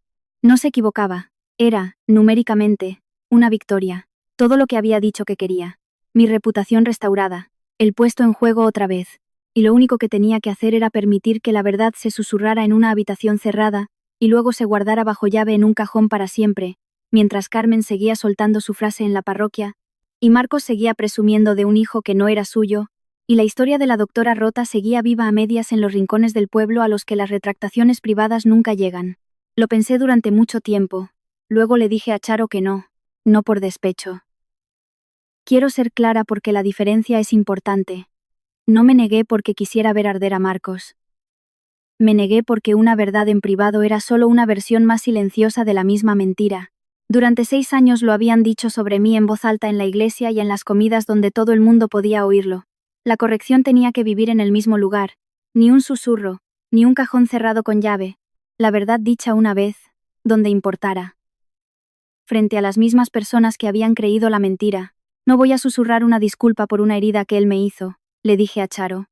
No se equivocaba. Era, numéricamente, una victoria. Todo lo que había dicho que quería. Mi reputación restaurada. El puesto en juego otra vez. Y lo único que tenía que hacer era permitir que la verdad se susurrara en una habitación cerrada y luego se guardara bajo llave en un cajón para siempre, mientras Carmen seguía soltando su frase en la parroquia, y Marcos seguía presumiendo de un hijo que no era suyo, y la historia de la doctora rota seguía viva a medias en los rincones del pueblo a los que las retractaciones privadas nunca llegan. Lo pensé durante mucho tiempo. Luego le dije a Charo que no por despecho. Quiero ser clara porque la diferencia es importante. No me negué porque quisiera ver arder a Marcos. Me negué porque una verdad en privado era solo una versión más silenciosa de la misma mentira. Durante 6 años lo habían dicho sobre mí en voz alta en la iglesia y en las comidas donde todo el mundo podía oírlo. La corrección tenía que vivir en el mismo lugar. Ni un susurro, ni un cajón cerrado con llave. La verdad dicha una vez, donde importara. Frente a las mismas personas que habían creído la mentira, no voy a susurrar una disculpa por una herida que él me hizo, le dije a Charo.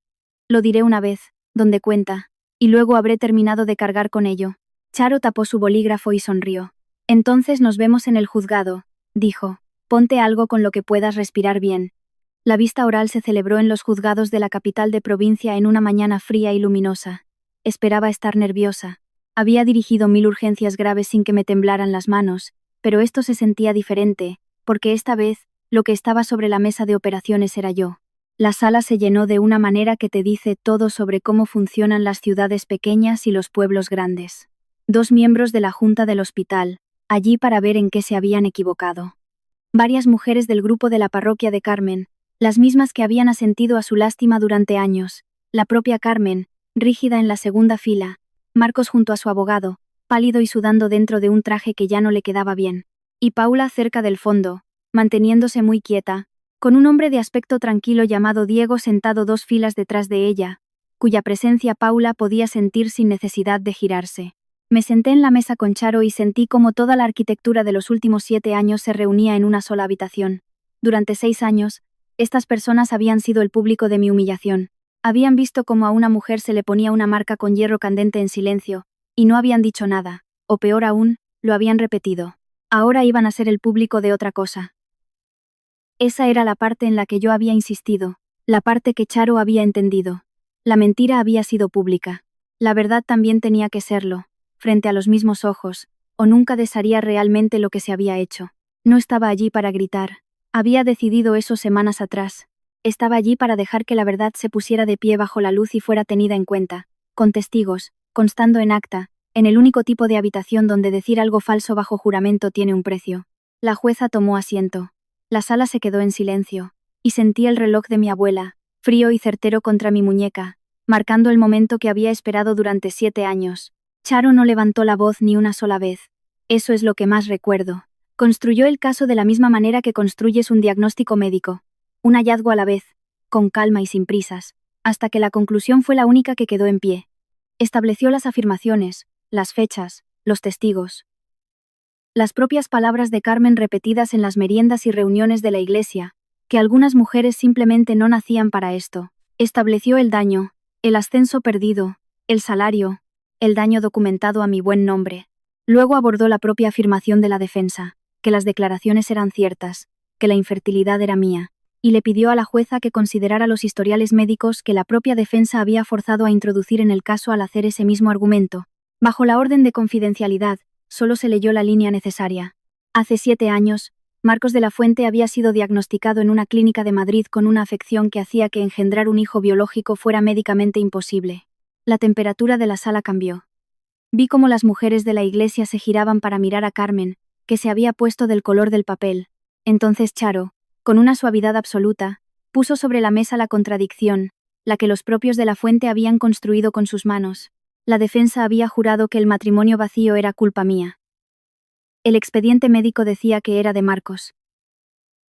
Lo diré una vez, donde cuenta, y luego habré terminado de cargar con ello. Charo tapó su bolígrafo y sonrió. Entonces nos vemos en el juzgado, dijo. Ponte algo con lo que puedas respirar bien. La vista oral se celebró en los juzgados de la capital de provincia en una mañana fría y luminosa. Esperaba estar nerviosa. Había dirigido 1000 urgencias graves sin que me temblaran las manos, pero esto se sentía diferente, porque esta vez, lo que estaba sobre la mesa de operaciones era yo. La sala se llenó de una manera que te dice todo sobre cómo funcionan las ciudades pequeñas y los pueblos grandes. 2 miembros de la junta del hospital, allí para ver en qué se habían equivocado. Varias mujeres del grupo de la parroquia de Carmen, las mismas que habían asentido a su lástima durante años, la propia Carmen, rígida en la segunda fila, Marcos junto a su abogado, pálido y sudando dentro de un traje que ya no le quedaba bien, y Paula cerca del fondo, manteniéndose muy quieta, con un hombre de aspecto tranquilo llamado Diego sentado 2 filas detrás de ella, cuya presencia Paula podía sentir sin necesidad de girarse. Me senté en la mesa con Charo y sentí como toda la arquitectura de los últimos 7 años se reunía en una sola habitación. Durante 6 años, estas personas habían sido el público de mi humillación. Habían visto cómo a una mujer se le ponía una marca con hierro candente en silencio, y no habían dicho nada, o peor aún, lo habían repetido. Ahora iban a ser el público de otra cosa. Esa era la parte en la que yo había insistido, la parte que Charo había entendido. La mentira había sido pública. La verdad también tenía que serlo, frente a los mismos ojos, o nunca desharía realmente lo que se había hecho. No estaba allí para gritar. Había decidido eso semanas atrás. Estaba allí para dejar que la verdad se pusiera de pie bajo la luz y fuera tenida en cuenta, con testigos, constando en acta, en el único tipo de habitación donde decir algo falso bajo juramento tiene un precio. La jueza tomó asiento. La sala se quedó en silencio, y sentí el reloj de mi abuela, frío y certero contra mi muñeca, marcando el momento que había esperado durante 7 años. Charo no levantó la voz ni una sola vez. Eso es lo que más recuerdo. Construyó el caso de la misma manera que construyes un diagnóstico médico. Un hallazgo a la vez, con calma y sin prisas, hasta que la conclusión fue la única que quedó en pie. Estableció las afirmaciones, las fechas, los testigos. Las propias palabras de Carmen repetidas en las meriendas y reuniones de la iglesia, que algunas mujeres simplemente no nacían para esto. Estableció el daño, el ascenso perdido, el salario, el daño documentado a mi buen nombre. Luego abordó la propia afirmación de la defensa, que las declaraciones eran ciertas, que la infertilidad era mía, y le pidió a la jueza que considerara los historiales médicos que la propia defensa había forzado a introducir en el caso al hacer ese mismo argumento. Bajo la orden de confidencialidad, solo se leyó la línea necesaria. Hace 7 años, Marcos de la Fuente había sido diagnosticado en una clínica de Madrid con una afección que hacía que engendrar un hijo biológico fuera médicamente imposible. La temperatura de la sala cambió. Vi cómo las mujeres de la iglesia se giraban para mirar a Carmen, que se había puesto del color del papel, Entonces Charo, con una suavidad absoluta, puso sobre la mesa la contradicción, la que los propios de la fuente habían construido con sus manos. La defensa había jurado que el matrimonio vacío era culpa mía. El expediente médico decía que era de Marcos.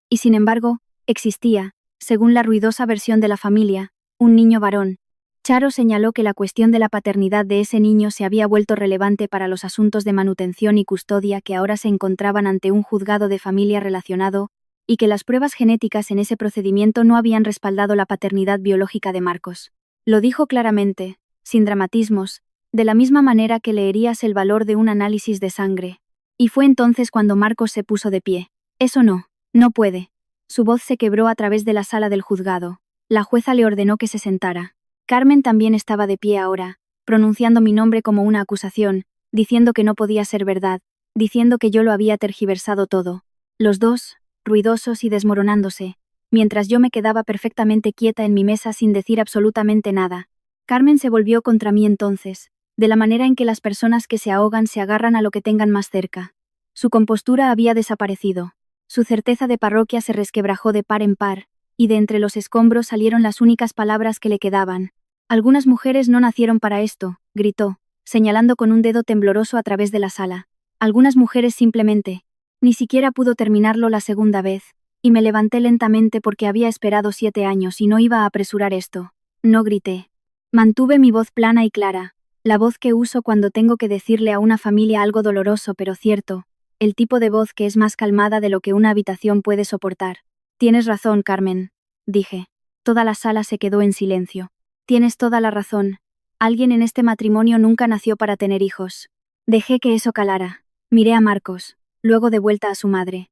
Y sin embargo, existía, según la ruidosa versión de la familia, un niño varón. Charo señaló que la cuestión de la paternidad de ese niño se había vuelto relevante para los asuntos de manutención y custodia que ahora se encontraban ante un juzgado de familia relacionado, y que las pruebas genéticas en ese procedimiento no habían respaldado la paternidad biológica de Marcos. Lo dijo claramente, sin dramatismos, de la misma manera que leerías el valor de un análisis de sangre. Y fue entonces cuando Marcos se puso de pie. Eso no puede. Su voz se quebró a través de la sala del juzgado. La jueza le ordenó que se sentara. Carmen también estaba de pie ahora, pronunciando mi nombre como una acusación, diciendo que no podía ser verdad, diciendo que yo lo había tergiversado todo. Los dos, ruidosos y desmoronándose, mientras yo me quedaba perfectamente quieta en mi mesa sin decir absolutamente nada. Carmen se volvió contra mí entonces, de la manera en que las personas que se ahogan se agarran a lo que tengan más cerca. Su compostura había desaparecido. Su certeza de parroquia se resquebrajó de par en par, y de entre los escombros salieron las únicas palabras que le quedaban. Algunas mujeres no nacieron para esto, gritó, señalando con un dedo tembloroso a través de la sala. Algunas mujeres simplemente. Ni siquiera pudo terminarlo la segunda vez, y me levanté lentamente porque había esperado 7 años y no iba a apresurar esto. No grité. Mantuve mi voz plana y clara, la voz que uso cuando tengo que decirle a una familia algo doloroso pero cierto, el tipo de voz que es más calmada de lo que una habitación puede soportar. Tienes razón, Carmen, dije. Toda la sala se quedó en silencio. Tienes toda la razón. Alguien en este matrimonio nunca nació para tener hijos. Dejé que eso calara. Miré a Marcos, luego de vuelta a su madre.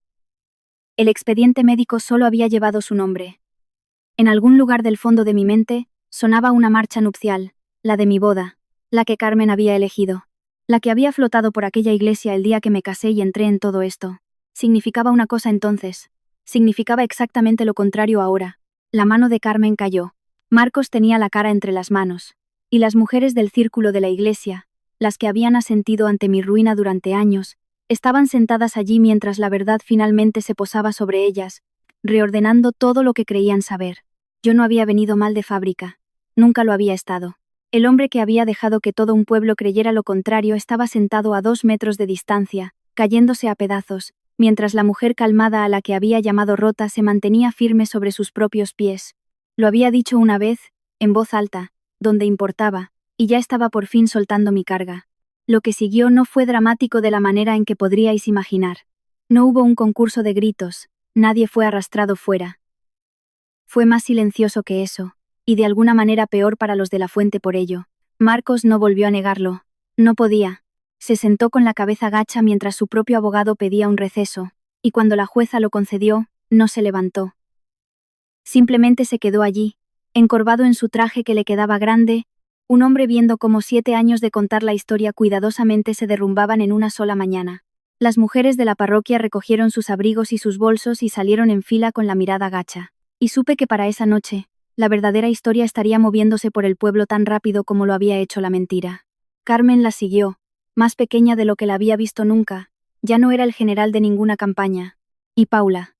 El expediente médico solo había llevado su nombre. En algún lugar del fondo de mi mente, sonaba una marcha nupcial, la de mi boda, la que Carmen había elegido, la que había flotado por aquella iglesia el día que me casé y entré en todo esto. Significaba una cosa entonces. Significaba exactamente lo contrario ahora. La mano de Carmen cayó. Marcos tenía la cara entre las manos. Y las mujeres del círculo de la iglesia, las que habían asentido ante mi ruina durante años, estaban sentadas allí mientras la verdad finalmente se posaba sobre ellas, reordenando todo lo que creían saber. Yo no había venido mal de fábrica. Nunca lo había estado. El hombre que había dejado que todo un pueblo creyera lo contrario estaba sentado a 2 metros de distancia, cayéndose a pedazos, mientras la mujer calmada a la que había llamado Rota se mantenía firme sobre sus propios pies. Lo había dicho una vez, en voz alta, donde importaba, y ya estaba por fin soltando mi carga. Lo que siguió no fue dramático de la manera en que podríais imaginar. No hubo un concurso de gritos, nadie fue arrastrado fuera. Fue más silencioso que eso, y de alguna manera peor para los de la fuente por ello. Marcos no volvió a negarlo. No podía. Se sentó con la cabeza gacha mientras su propio abogado pedía un receso, y cuando la jueza lo concedió, no se levantó. Simplemente se quedó allí, encorvado en su traje que le quedaba grande, un hombre viendo cómo 7 años de contar la historia cuidadosamente se derrumbaban en una sola mañana. Las mujeres de la parroquia recogieron sus abrigos y sus bolsos y salieron en fila con la mirada gacha. Y supe que para esa noche, la verdadera historia estaría moviéndose por el pueblo tan rápido como lo había hecho la mentira. Carmen la siguió, más pequeña de lo que la había visto nunca, ya no era el general de ninguna campaña. Y Paula.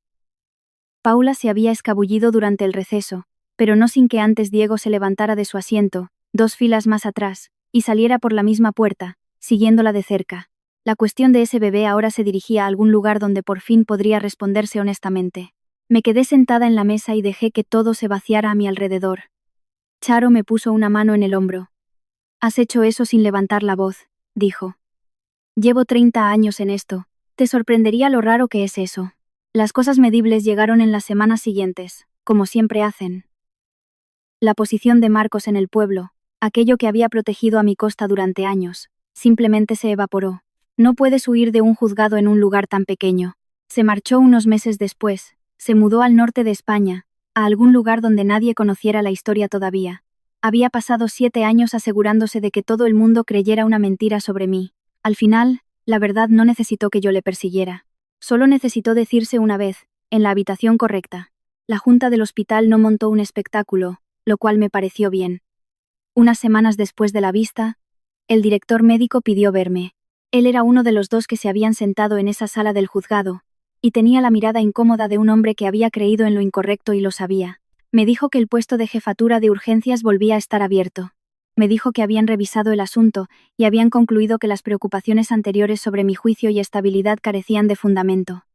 Paula se había escabullido durante el receso, pero no sin que antes Diego se levantara de su asiento, 2 filas más atrás, y saliera por la misma puerta, siguiéndola de cerca. La cuestión de ese bebé ahora se dirigía a algún lugar donde por fin podría responderse honestamente. Me quedé sentada en la mesa y dejé que todo se vaciara a mi alrededor. Charo me puso una mano en el hombro. Has hecho eso sin levantar la voz, dijo. Llevo 30 años en esto. Te sorprendería lo raro que es eso. Las cosas medibles llegaron en las semanas siguientes, como siempre hacen. La posición de Marcos en el pueblo, aquello que había protegido a mi costa durante años, simplemente se evaporó. No puedes huir de un juzgado en un lugar tan pequeño. Se marchó unos meses después, se mudó al norte de España, a algún lugar donde nadie conociera la historia todavía. Había pasado 7 años asegurándose de que todo el mundo creyera una mentira sobre mí. Al final, la verdad no necesitó que yo le persiguiera. Solo necesitó decirse una vez, en la habitación correcta. La junta del hospital no montó un espectáculo, lo cual me pareció bien. Unas semanas después de la vista, el director médico pidió verme. Él era uno de los 2 que se habían sentado en esa sala del juzgado, y tenía la mirada incómoda de un hombre que había creído en lo incorrecto y lo sabía. Me dijo que el puesto de jefatura de urgencias volvía a estar abierto. Me dijo que habían revisado el asunto y habían concluido que las preocupaciones anteriores sobre mi juicio y estabilidad carecían de fundamento.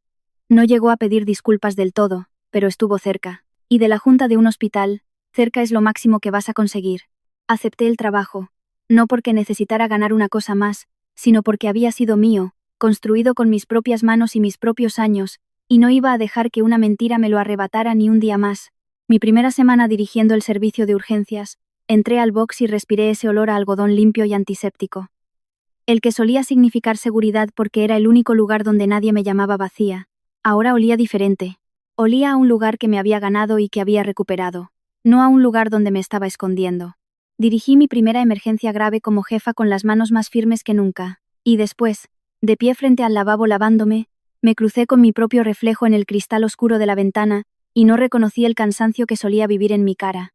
No llegó a pedir disculpas del todo, pero estuvo cerca. Y de la junta de un hospital, cerca es lo máximo que vas a conseguir. Acepté el trabajo, no porque necesitara ganar una cosa más, sino porque había sido mío, construido con mis propias manos y mis propios años, y no iba a dejar que una mentira me lo arrebatara ni un día más. Mi primera semana dirigiendo el servicio de urgencias, entré al box y respiré ese olor a algodón limpio y antiséptico. El que solía significar seguridad porque era el único lugar donde nadie me llamaba vacía, ahora olía diferente. Olía a un lugar que me había ganado y que había recuperado, no a un lugar donde me estaba escondiendo. Dirigí mi primera emergencia grave como jefa con las manos más firmes que nunca, y después, de pie frente al lavabo lavándome, me crucé con mi propio reflejo en el cristal oscuro de la ventana, y no reconocí el cansancio que solía vivir en mi cara.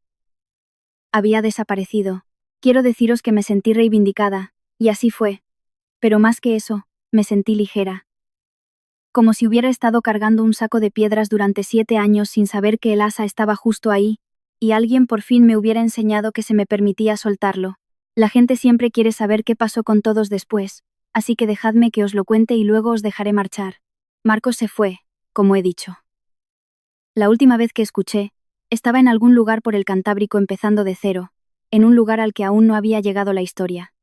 Había desaparecido. Quiero deciros que me sentí reivindicada, y así fue. Pero más que eso, me sentí ligera. Como si hubiera estado cargando un saco de piedras durante 7 años sin saber que el asa estaba justo ahí, y alguien por fin me hubiera enseñado que se me permitía soltarlo. La gente siempre quiere saber qué pasó con todos después, así que dejadme que os lo cuente y luego os dejaré marchar. Marcos se fue, como he dicho. La última vez que escuché, estaba en algún lugar por el Cantábrico empezando de cero, en un lugar al que aún no había llegado la historia.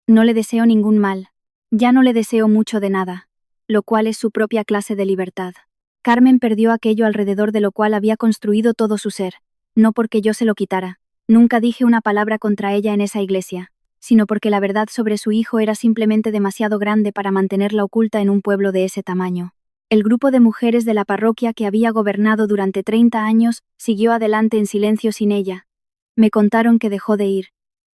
No le deseo ningún mal, ya no le deseo mucho de nada, lo cual es su propia clase de libertad. Carmen perdió aquello alrededor de lo cual había construido todo su ser, no porque yo se lo quitara, nunca dije una palabra contra ella en esa iglesia, sino porque la verdad sobre su hijo era simplemente demasiado grande para mantenerla oculta en un pueblo de ese tamaño. El grupo de mujeres de la parroquia que había gobernado durante 30 años siguió adelante en silencio sin ella. Me contaron que dejó de ir.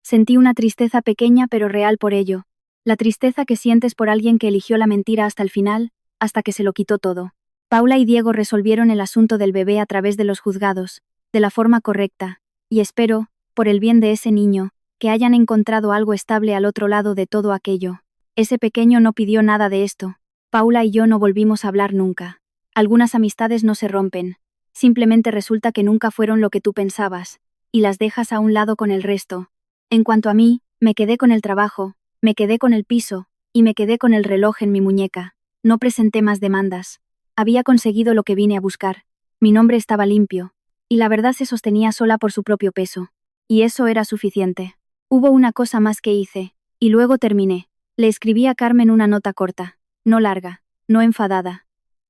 Sentí una tristeza pequeña pero real por ello, la tristeza que sientes por alguien que eligió la mentira hasta el final, hasta que se lo quitó todo. Paula y Diego resolvieron el asunto del bebé a través de los juzgados, de la forma correcta, y espero, por el bien de ese niño, que hayan encontrado algo estable al otro lado de todo aquello. Ese pequeño no pidió nada de esto. Paula y yo no volvimos a hablar nunca. Algunas amistades no se rompen, simplemente resulta que nunca fueron lo que tú pensabas, y las dejas a un lado con el resto. En cuanto a mí, me quedé con el trabajo, me quedé con el piso, y me quedé con el reloj en mi muñeca. No presenté más demandas. Había conseguido lo que vine a buscar. Mi nombre estaba limpio, y la verdad se sostenía sola por su propio peso. Y eso era suficiente. Hubo una cosa más que hice, y luego terminé. Le escribí a Carmen una nota corta. No larga, no enfadada.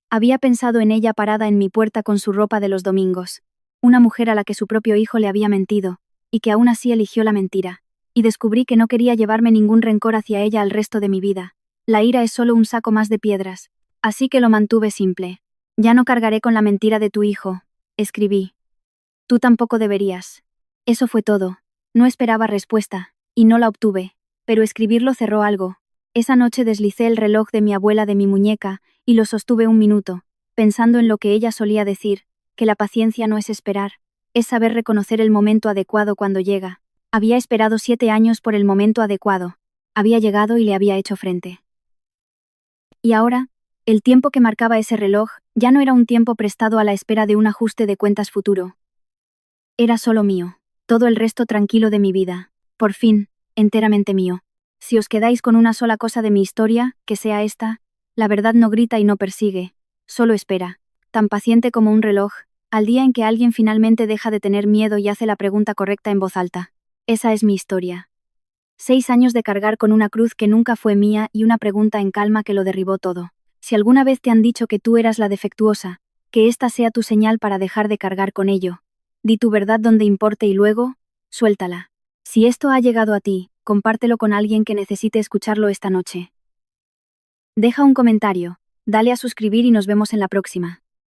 Había pensado en ella parada en mi puerta con su ropa de los domingos. Una mujer a la que su propio hijo le había mentido, y que aún así eligió la mentira. Y descubrí que no quería llevarme ningún rencor hacia ella al resto de mi vida. La ira es solo un saco más de piedras. Así que lo mantuve simple. Ya no cargaré con la mentira de tu hijo, escribí. Tú tampoco deberías. Eso fue todo. No esperaba respuesta, y no la obtuve. Pero escribirlo cerró algo. Esa noche deslicé el reloj de mi abuela de mi muñeca, y lo sostuve un minuto, pensando en lo que ella solía decir, que la paciencia no es esperar, es saber reconocer el momento adecuado cuando llega. Había esperado 7 años por el momento adecuado. Había llegado y le había hecho frente. Y ahora, el tiempo que marcaba ese reloj, ya no era un tiempo prestado a la espera de un ajuste de cuentas futuro. Era solo mío, todo el resto tranquilo de mi vida, por fin, enteramente mío. Si os quedáis con una sola cosa de mi historia, que sea esta, la verdad no grita y no persigue, solo espera, tan paciente como un reloj, al día en que alguien finalmente deja de tener miedo y hace la pregunta correcta en voz alta. Esa es mi historia. 6 años de cargar con una cruz que nunca fue mía y una pregunta en calma que lo derribó todo. Si alguna vez te han dicho que tú eras la defectuosa, que esta sea tu señal para dejar de cargar con ello. Di tu verdad donde importe y luego, suéltala. Si esto ha llegado a ti, compártelo con alguien que necesite escucharlo esta noche. Deja un comentario, dale a suscribir y nos vemos en la próxima.